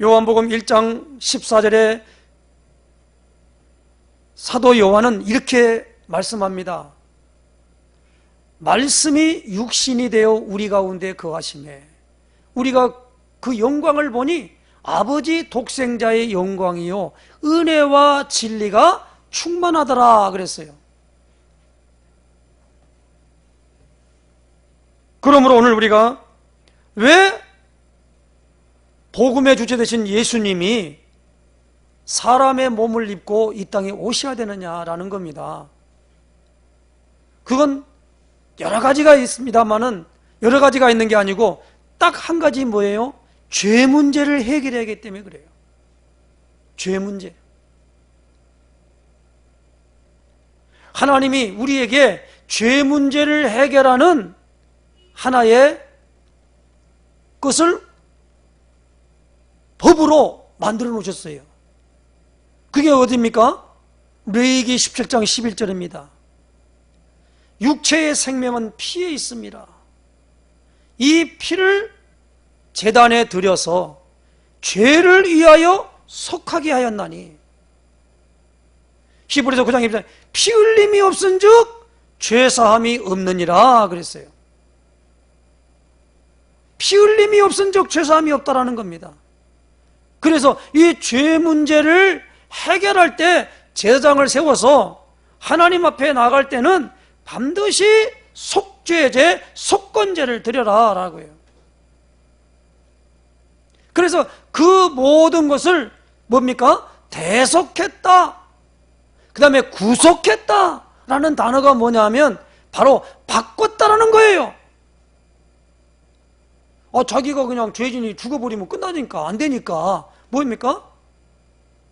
요한복음 1장 14절에 사도 요한은 이렇게 말씀합니다. 말씀이 육신이 되어 우리 가운데 거하시매 우리가 그 영광을 보니 아버지 독생자의 영광이요 은혜와 진리가 충만하더라 그랬어요. 그러므로 오늘 우리가 왜 복음의 주체 되신 예수님이 사람의 몸을 입고 이 땅에 오셔야 되느냐라는 겁니다. 그건 여러 가지가 있습니다만은 여러 가지가 있는 게 아니고 딱 한 가지 뭐예요? 죄 문제를 해결해야 하기 때문에 그래요. 죄 문제. 하나님이 우리에게 죄 문제를 해결하는 하나의 것을 법으로 만들어 놓으셨어요. 그게 어디입니까? 레위기 17장 11절입니다. 육체의 생명은 피에 있습니다. 이 피를 제단에 들여서 죄를 위하여 속하게 하였나니 히브리서 9장 2절 피 흘림이 없은즉 죄사함이 없느니라 그랬어요. 피 흘림이 없은즉 죄사함이 없다라는 겁니다. 그래서 이 죄 문제를 해결할 때 제사장을 세워서 하나님 앞에 나갈 때는 반드시 속죄제, 속건제를 드려라 라고 해요. 그래서 그 모든 것을 뭡니까? 대속했다, 그 다음에 구속했다 라는 단어가 뭐냐면 바로 바꿨다라는 거예요. 자기가 그냥 죄진이 죽어버리면 끝나니까 안 되니까 뭡니까?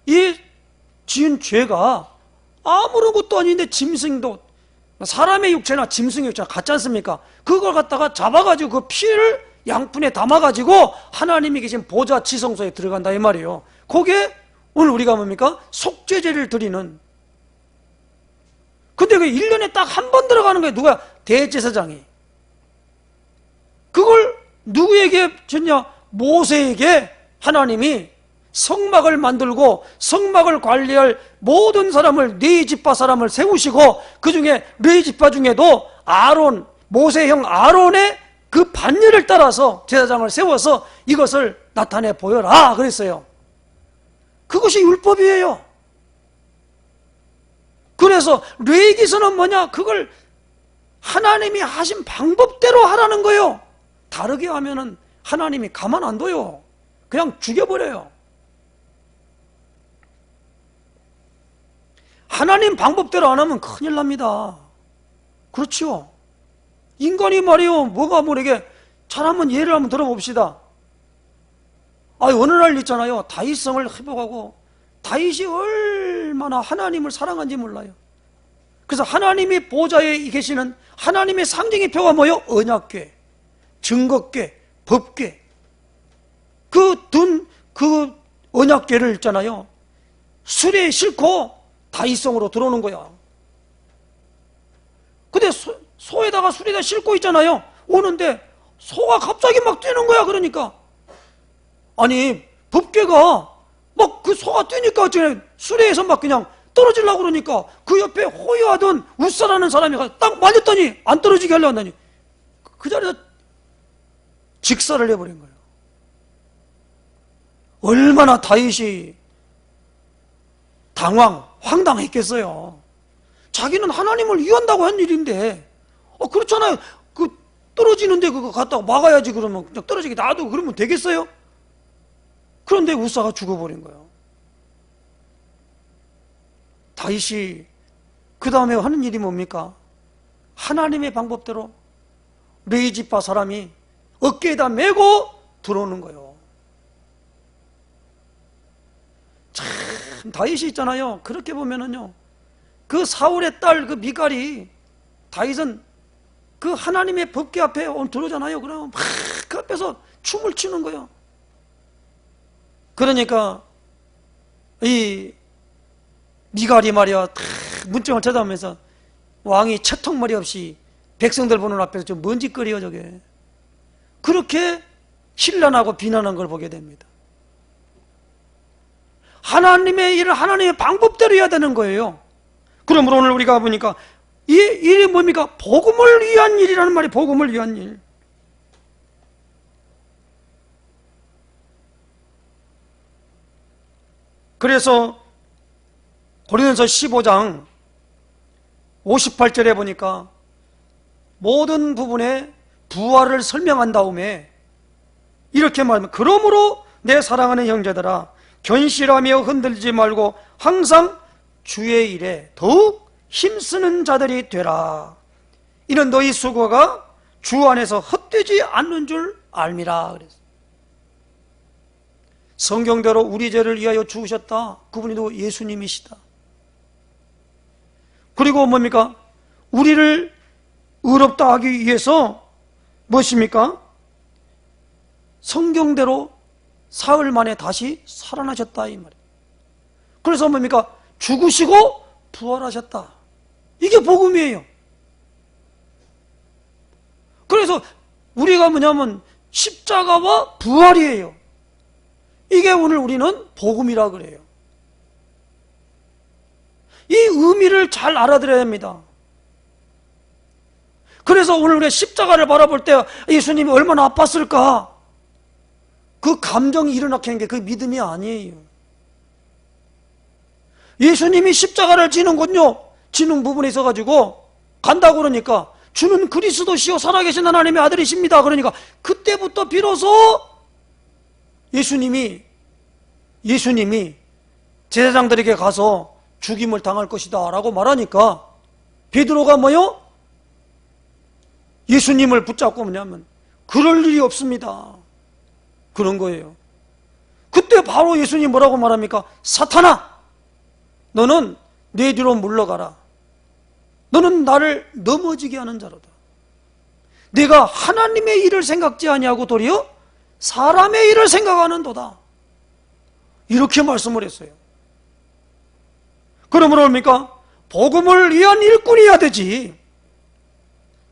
이 지은 죄가 아무런 것도 아닌데 짐승도 사람의 육체나 짐승의 육체나 같지 않습니까? 그걸 갖다가 잡아가지고 그 피를 양푼에 담아가지고 하나님이 계신 보좌 지성소에 들어간다 이 말이에요. 그게 오늘 우리가 뭡니까? 속죄제를 드리는. 근데 그 1년에 딱 한 번 들어가는 거예요. 누가? 대제사장이. 그걸 누구에게 줬냐? 모세에게 하나님이 성막을 만들고 성막을 관리할 모든 사람을 네 집파 사람을 세우시고 그 중에 네 집파 중에도 아론, 모세형 아론의 그 반열을 따라서 제사장을 세워서 이것을 나타내 보여라 그랬어요. 그것이 율법이에요. 그래서 레위기서는 뭐냐? 그걸 하나님이 하신 방법대로 하라는 거예요. 다르게 하면은 하나님이 가만 안 둬요. 그냥 죽여버려요. 하나님 방법대로 안 하면 큰일 납니다. 그렇죠? 인간이 말이요, 뭐가 모르게 잘 한번 예를 한번 들어봅시다. 어느 날 있잖아요. 다윗성을 회복하고 다윗이 얼마나 하나님을 사랑한지 몰라요. 그래서 하나님이 보좌에 계시는 하나님의 상징의 표가 뭐예요? 언약궤, 증거궤, 법궤. 그 언약궤를 있잖아요. 수레에 싣고 다윗성으로 들어오는 거야. 근데 소에다가 수레에다 싣고 있잖아요. 오는데 소가 갑자기 막 뛰는 거야. 그러니까 아니 법궤가 막 그 소가 뛰니까 수레에서 막 그냥 떨어지려고 그러니까 그 옆에 호위하던 웃사라는 사람이 딱 맞았더니 안 떨어지게 하려고 한다니 그 자리에서 직사를 해버린 거예요. 얼마나 다윗이 황당했겠어요. 자기는 하나님을 위한다고 한 일인데 그렇잖아요. 그 떨어지는데 그거 갖다가 막아야지. 그러면 그냥 떨어지게 놔두고 그러면 되겠어요? 그런데 웃사가 죽어버린 거예요. 다윗이 그 다음에 하는 일이 뭡니까? 하나님의 방법대로 레위 지파 사람이 어깨에다 메고 들어오는 거예요. 참 다윗이 있잖아요. 그렇게 보면은요, 그 사울의 딸 그 미갈이 다윗은 그 하나님의 법궤 앞에 들어오잖아요. 그러면 막 그 앞에서 춤을 추는 거예요. 그러니까 이 미갈이 말이야 문짝을 쳐다보면서 왕이 채통머리 없이 백성들 보는 앞에서 좀 먼지거리요 저게. 그렇게 신란하고 비난한 걸 보게 됩니다. 하나님의 일을 하나님의 방법대로 해야 되는 거예요. 그러므로 오늘 우리가 보니까 이 일이 뭡니까? 복음을 위한 일이라는 말이 복음을 위한 일. 그래서 고린도서 15장 58절에 보니까 모든 부분에 부활을 설명한 다음에 이렇게 말하면 그러므로 내 사랑하는 형제들아 견실하며 흔들리지 말고 항상 주의 일에 더욱 힘쓰는 자들이 되라. 이는 너희 수고가 주 안에서 헛되지 않는 줄 알미라. 그랬어요. 성경대로 우리 죄를 위하여 죽으셨다. 그분이 또 예수님이시다. 그리고 뭡니까? 우리를 의롭다 하기 위해서 무엇입니까? 성경대로 사흘 만에 다시 살아나셨다 이 말이에요. 그래서 뭡니까? 죽으시고 부활하셨다. 이게 복음이에요. 그래서 우리가 뭐냐면 십자가와 부활이에요. 이게 오늘 우리는 복음이라 그래요. 이 의미를 잘 알아들어야 합니다. 그래서 오늘 우리가 십자가를 바라볼 때 예수님이 얼마나 아팠을까? 그 감정이 일어나게 한 게 그 믿음이 아니에요. 예수님이 십자가를 지는군요. 지는 부분에 있어가지고 간다고 그러니까 주는 그리스도시요 살아계신 하나님의 아들이십니다. 그러니까 그때부터 비로소 예수님이 제사장들에게 가서 죽임을 당할 것이다 라고 말하니까 베드로가 뭐요? 예수님을 붙잡고 뭐냐면 그럴 일이 없습니다. 그런 거예요. 그때 바로 예수님 뭐라고 말합니까? 사탄아, 너는 내 뒤로 물러가라. 너는 나를 넘어지게 하는 자로다. 내가 하나님의 일을 생각지 아니하고 도리어 사람의 일을 생각하는도다. 이렇게 말씀을 했어요. 그러므로 뭡니까? 복음을 위한 일꾼이어야 되지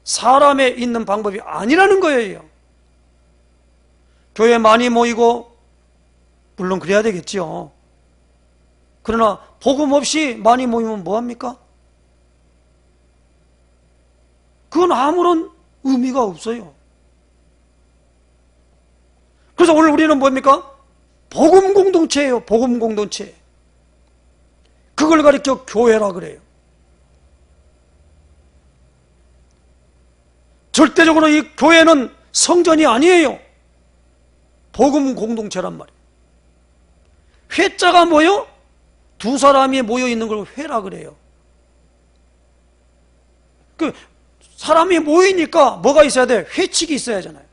사람의 있는 방법이 아니라는 거예요. 교회 많이 모이고 물론 그래야 되겠죠. 그러나 복음 없이 많이 모이면 뭐합니까? 그건 아무런 의미가 없어요. 그래서 오늘 우리는 뭡니까? 복음 공동체예요. 복음 공동체. 그걸 가리켜 교회라 그래요. 절대적으로 이 교회는 성전이 아니에요. 복음 공동체란 말이에요. 회자가 뭐요? 두 사람이 모여 있는 걸 회라 그래요. 그 사람이 모이니까 뭐가 있어야 돼? 회칙이 있어야 하잖아요.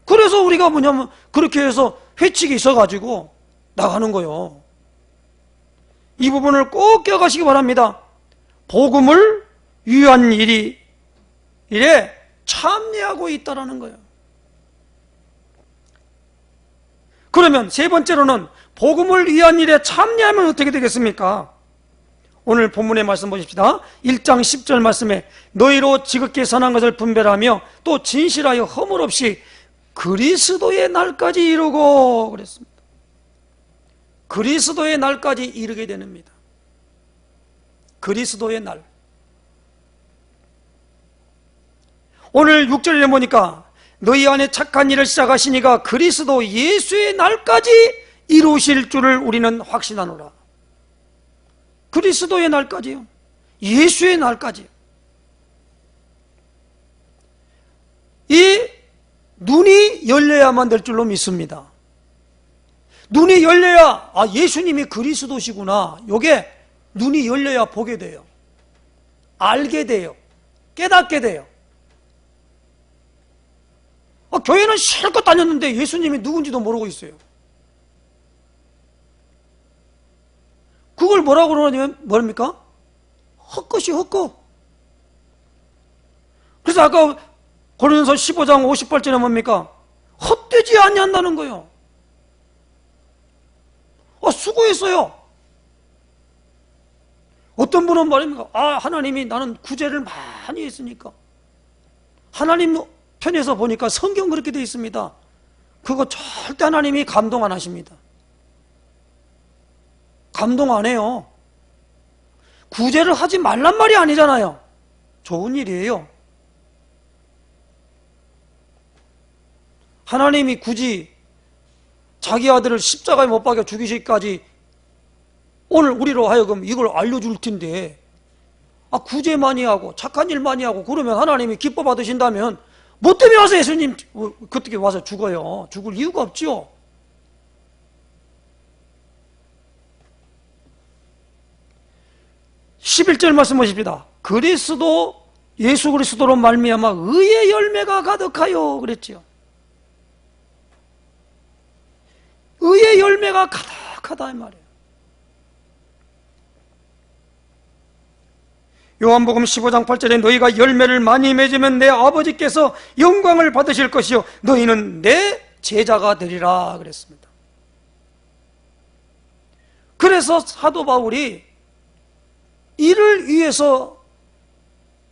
그래서 우리가 뭐냐면 그렇게 해서 회칙이 있어가지고 나가는 거예요. 이 부분을 꼭 기억하시기 바랍니다. 복음을 위한 일에 참여하고 있다라는 거예요. 그러면 세 번째로는 복음을 위한 일에 참여하면 어떻게 되겠습니까? 오늘 본문의 말씀 보십시다. 1장 10절 말씀에 너희로 지극히 선한 것을 분별하며 또 진실하여 허물 없이 그리스도의 날까지 이루고 그랬습니다. 그리스도의 날까지 이르게 됩니다. 그리스도의 날. 오늘 6절에 보니까 너희 안에 착한 일을 시작하시니가 그리스도 예수의 날까지 이루실 줄을 우리는 확신하노라. 그리스도의 날까지요. 예수의 날까지. 이 눈이 열려야만 될 줄로 믿습니다. 눈이 열려야 예수님이 그리스도시구나. 요게 눈이 열려야 보게 돼요. 알게 돼요. 깨닫게 돼요. 교회는 실컷 다녔는데 예수님이 누군지도 모르고 있어요. 그걸 뭐라고 그러냐면 뭡니까? 헛것이 헛것. 그래서 아까 고린도서 15장 50절에 뭡니까? 헛되지 아니한다는 거예요. 수고했어요. 어떤 분은 말입니까? 하나님이 나는 구제를 많이 했으니까. 하나님 편에서 보니까 성경 그렇게 되어 있습니다. 그거 절대 하나님이 감동 안 하십니다. 감동 안 해요. 구제를 하지 말란 말이 아니잖아요. 좋은 일이에요. 하나님이 굳이 자기 아들을 십자가에 못 박여 죽이시기까지 오늘 우리로 하여금 이걸 알려줄 텐데, 구제 많이 하고 착한 일 많이 하고 그러면 하나님이 기뻐 받으신다면 뭐 때문에 와서 예수님 그렇게 와서 죽어요? 죽을 이유가 없죠. (11절) 말씀 보십시다. 그리스도 예수 그리스도로 말미암아 의의 열매가 가득하여 그랬지요. 의의 열매가 가득하다 이 말이에요. 요한복음 15장 8절에 너희가 열매를 많이 맺으면 내 아버지께서 영광을 받으실 것이요 너희는 내 제자가 되리라 그랬습니다. 그래서 사도 바울이 이를 위해서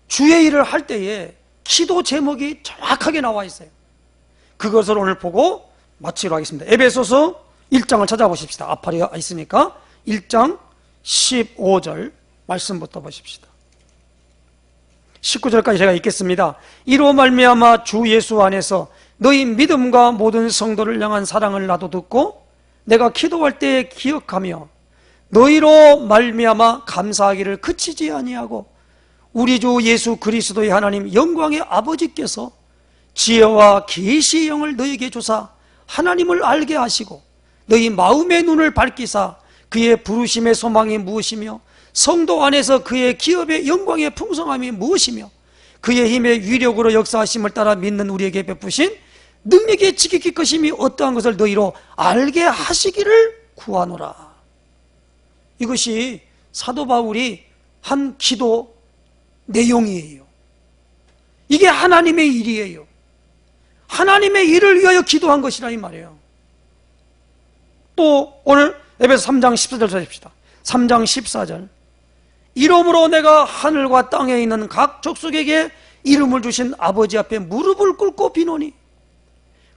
주의 일을 할 때에 기도 제목이 정확하게 나와 있어요. 그것을 오늘 보고 마치도록 하겠습니다. 에베소서 1장을 찾아보십시다. 앞팔이 있으니까 1장 15절 말씀부터 보십시다. 19절까지 제가 읽겠습니다. 이로 말미암아 주 예수 안에서 너희 믿음과 모든 성도를 향한 사랑을 나도 듣고 내가 기도할 때에 기억하며 너희로 말미암아 감사하기를 그치지 아니하고 우리 주 예수 그리스도의 하나님 영광의 아버지께서 지혜와 계시의 영을 너희에게 주사 하나님을 알게 하시고 너희 마음의 눈을 밝히사 그의 부르심의 소망이 무엇이며 성도 안에서 그의 기업의 영광의 풍성함이 무엇이며 그의 힘의 위력으로 역사하심을 따라 믿는 우리에게 베푸신 능력의 지극히 크심이 어떠한 것을 너희로 알게 하시기를 구하노라. 이것이 사도 바울이 한 기도 내용이에요. 이게 하나님의 일이에요. 하나님의 일을 위하여 기도한 것이라 이 말이에요. 또 오늘 에베소 3장 14절 찾읍시다. 3장 14절 이러므로 내가 하늘과 땅에 있는 각 족속에게 이름을 주신 아버지 앞에 무릎을 꿇고 비노니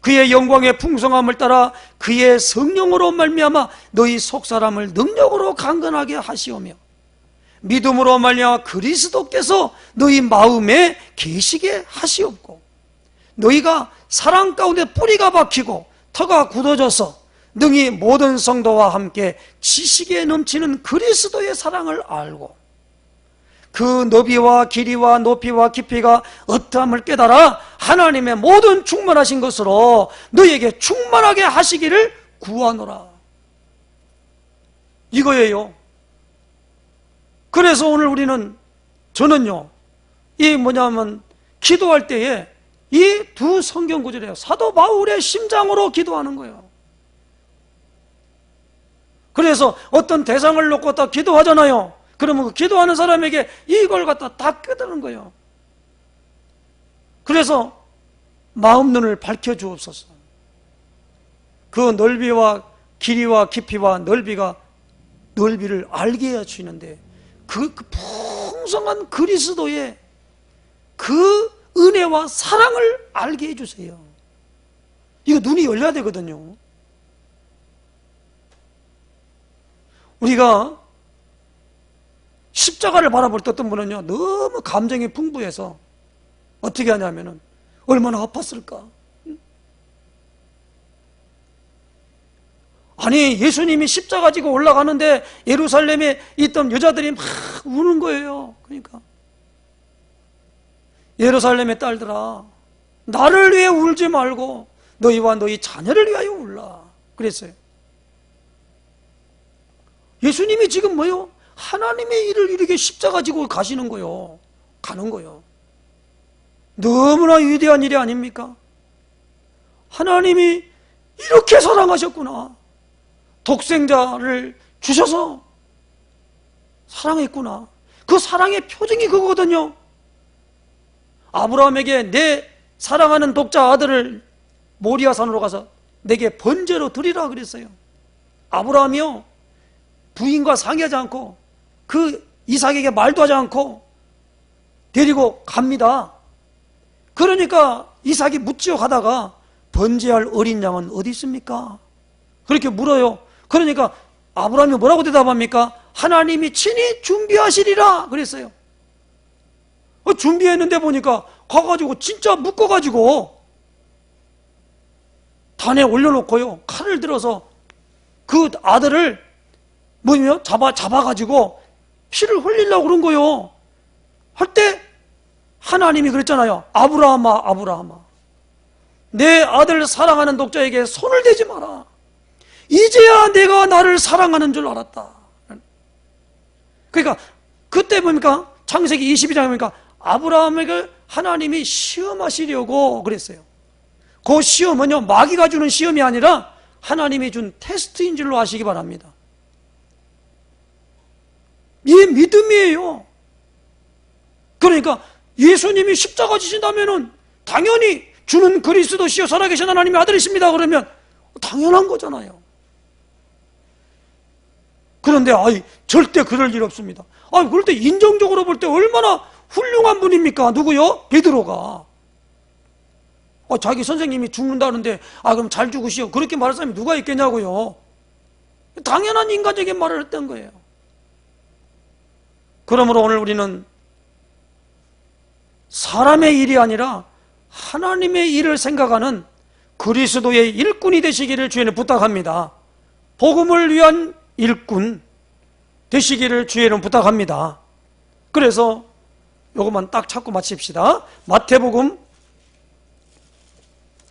그의 영광의 풍성함을 따라 그의 성령으로 말미암아 너희 속사람을 능력으로 강건하게 하시오며 믿음으로 말미암아 그리스도께서 너희 마음에 계시게 하시옵고 너희가 사랑 가운데 뿌리가 박히고 터가 굳어져서 능히 모든 성도와 함께 지식에 넘치는 그리스도의 사랑을 알고 그 너비와 길이와 높이와 깊이가 어떠함을 깨달아 하나님의 모든 충만하신 것으로 너희에게 충만하게 하시기를 구하노라. 이거예요. 그래서 오늘 저는요 이 뭐냐면 기도할 때에 이 두 성경 구절이에요. 사도 바울의 심장으로 기도하는 거예요. 그래서 어떤 대상을 놓고 딱 기도하잖아요. 그러면 그 기도하는 사람에게 이걸 갖다 다 깨달은 거예요. 그래서 마음 눈을 밝혀 주옵소서. 그 넓이와 길이와 깊이와 넓이를 알게 해주시는데 그 풍성한 그리스도의 그 은혜와 사랑을 알게 해주세요. 이거 눈이 열려야 되거든요. 우리가 십자가를 바라볼 때 어떤 분은요 너무 감정이 풍부해서 어떻게 하냐면은 얼마나 아팠을까. 아니 예수님이 십자가 지고 올라가는데 예루살렘에 있던 여자들이 막 우는 거예요. 그러니까 예루살렘의 딸들아 나를 위해 울지 말고 너희와 너희 자녀를 위하여 울라 그랬어요. 예수님이 지금 뭐요? 하나님의 일을 이렇게 십자가 지고 가시는 거요. 가는 거요. 너무나 위대한 일이 아닙니까? 하나님이 이렇게 사랑하셨구나. 독생자를 주셔서 사랑했구나. 그 사랑의 표징이 그거거든요. 아브라함에게 내 사랑하는 독자 아들을 모리아산으로 가서 내게 번제로 드리라 그랬어요. 아브라함이요, 부인과 상의하지 않고 그 이삭에게 말도 하지 않고 데리고 갑니다. 그러니까 이삭이 묻지어 가다가 번제할 어린 양은 어디 있습니까? 그렇게 물어요. 그러니까 아브라함이 뭐라고 대답합니까? 하나님이 친히 준비하시리라 그랬어요. 준비했는데 보니까 가가지고 진짜 묶어가지고 단에 올려놓고요, 칼을 들어서 그 아들을 잡아가지고 피를 흘리려고 그런 거예요. 할 때 하나님이 그랬잖아요. 아브라함아, 아브라함아, 내 아들 사랑하는 독자에게 손을 대지 마라. 이제야 내가 나를 사랑하는 줄 알았다. 그러니까 그때 뭡니까? 창세기 22장에 보니까 아브라함에게 하나님이 시험하시려고 그랬어요. 그 시험은요, 마귀가 주는 시험이 아니라 하나님이 준 테스트인 줄로 아시기 바랍니다. 이 믿음이에요. 그러니까 예수님이 십자가 지신다면은 당연히 주는 그리스도시요 살아계신 하나님의 아들이십니다 그러면 당연한 거잖아요. 그런데 절대 그럴 일 없습니다. 그럴 때 인정적으로 볼 때 얼마나 훌륭한 분입니까? 누구요? 베드로가. 자기 선생님이 죽는다는데 그럼 잘 죽으시오, 그렇게 말할 사람이 누가 있겠냐고요. 당연한 인간적인 말을 했던 거예요. 그러므로 오늘 우리는 사람의 일이 아니라 하나님의 일을 생각하는 그리스도의 일꾼이 되시기를 주에는 부탁합니다. 복음을 위한 일꾼 되시기를 주에는 부탁합니다. 그래서 이것만 딱 찾고 마칩시다. 마태복음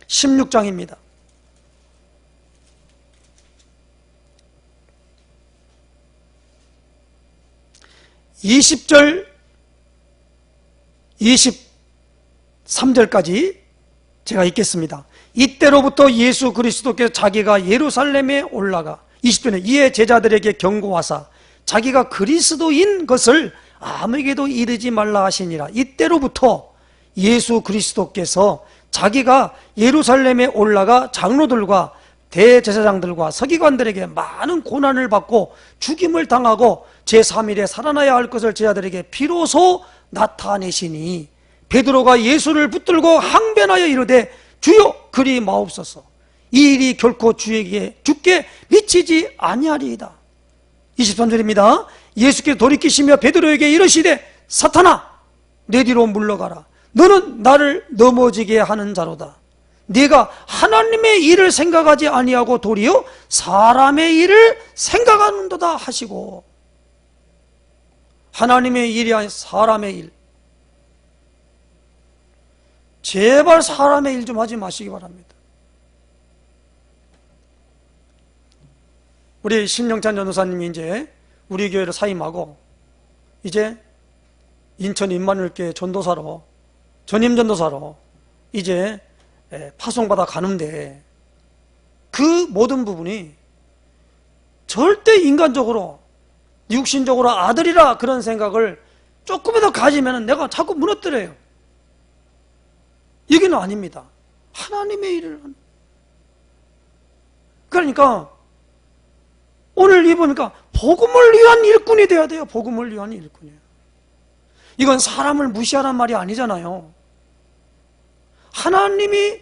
16장입니다. 20절 23절까지 제가 읽겠습니다. 이때로부터 예수 그리스도께서 자기가 예루살렘에 올라가 20절에 이에 제자들에게 경고하사 자기가 그리스도인 것을 아무에게도 이르지 말라 하시니라. 이때로부터 예수 그리스도께서 자기가 예루살렘에 올라가 장로들과 대제사장들과 서기관들에게 많은 고난을 받고 죽임을 당하고 제3일에 살아나야 할 것을 제자들에게 비로소 나타내시니 베드로가 예수를 붙들고 항변하여 이르되 주여 그리 마옵소서, 이 일이 결코 주께 미치지 아니하리이다. 23절입니다. 예수께서 돌이키시며 베드로에게 이르시되 사탄아 내 뒤로 물러가라. 너는 나를 넘어지게 하는 자로다. 네가 하나님의 일을 생각하지 아니하고 도리어 사람의 일을 생각하는도다 하시고, 하나님의 일이 아닌 사람의 일, 제발 사람의 일 좀 하지 마시기 바랍니다. 우리 신영찬 전도사님이 이제 우리 교회를 사임하고 이제 인천 임마누엘교회 전도사로, 전임 전도사로 이제 파송받아 가는데 그 모든 부분이 절대 인간적으로 육신적으로 아들이라 그런 생각을 조금이라도 가지면 내가 자꾸 무너뜨려요. 얘기는 아닙니다. 하나님의 일을 하는. 그러니까 오늘 이 보니까 복음을 위한 일꾼이 돼야 돼요. 복음을 위한 일꾼이에요. 이건 사람을 무시하란 말이 아니잖아요. 하나님이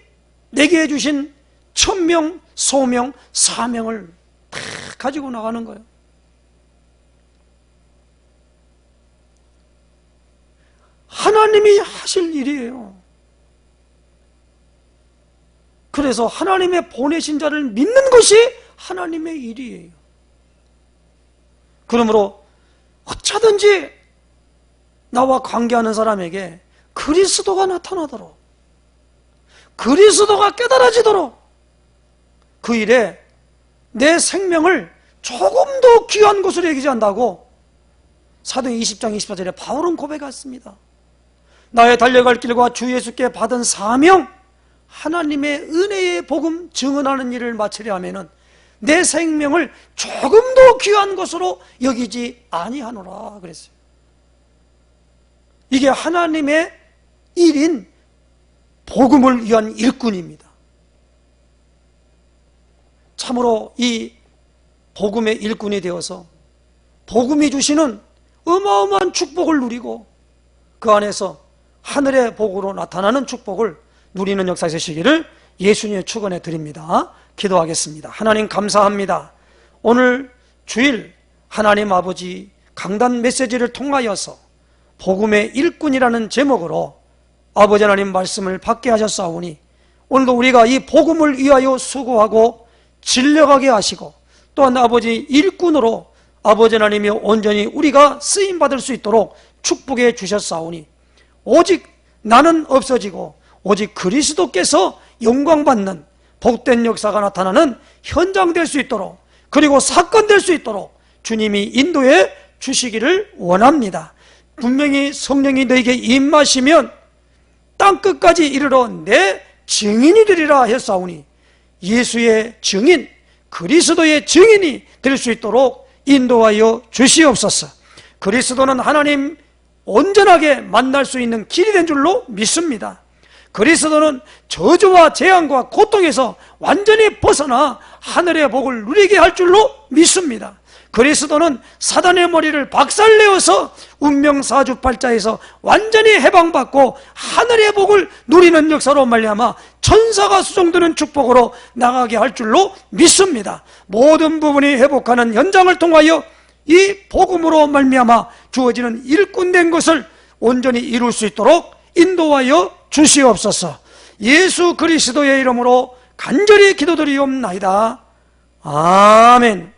내게 해주신 천명, 소명, 사명을 다 가지고 나가는 거예요. 하나님이 하실 일이에요. 그래서 하나님의 보내신 자를 믿는 것이 하나님의 일이에요. 그러므로 어쩌든지 나와 관계하는 사람에게 그리스도가 나타나도록, 그리스도가 깨달아지도록 그 일에 내 생명을 조금 더 귀한 것으로 여기지 않다고 사도행 20장 24절에 바울은 고백했습니다. 나의 달려갈 길과 주 예수께 받은 사명, 하나님의 은혜의 복음 증언하는 일을 마치려 하면은 내 생명을 조금 더 귀한 것으로 여기지 아니하노라 그랬어요. 이게 하나님의 1인 복음을 위한 일꾼입니다. 참으로 이 복음의 일꾼이 되어서 복음이 주시는 어마어마한 축복을 누리고 그 안에서 하늘의 복으로 나타나는 축복을 누리는 역사 되시기를 예수님의 축원해 드립니다. 기도하겠습니다. 하나님 감사합니다. 오늘 주일 하나님 아버지 강단 메시지를 통하여서 복음의 일꾼이라는 제목으로 아버지 하나님 말씀을 받게 하셨사오니 오늘도 우리가 이 복음을 위하여 수고하고 진력하게 하시고 또한 아버지 일꾼으로 아버지 하나님이 온전히 우리가 쓰임받을 수 있도록 축복해 주셨사오니 오직 나는 없어지고 오직 그리스도께서 영광받는 복된 역사가 나타나는 현장 될 수 있도록 그리고 사건 될 수 있도록 주님이 인도해 주시기를 원합니다. 분명히 성령이 너에게 임하시면 땅끝까지 이르러 내 증인이 되리라 했사오니 예수의 증인, 그리스도의 증인이 될 수 있도록 인도하여 주시옵소서. 그리스도는 하나님 온전하게 만날 수 있는 길이 된 줄로 믿습니다. 그리스도는 저주와 재앙과 고통에서 완전히 벗어나 하늘의 복을 누리게 할 줄로 믿습니다. 그리스도는 사단의 머리를 박살내어서 운명사주팔자에서 완전히 해방받고 하늘의 복을 누리는 역사로 말미암아 천사가 수종드는 축복으로 나가게 할 줄로 믿습니다. 모든 부분이 회복하는 현장을 통하여 이 복음으로 말미암아 주어지는 일꾼된 것을 온전히 이룰 수 있도록 인도하여 주시옵소서. 예수 그리스도의 이름으로 간절히 기도드리옵나이다. 아멘.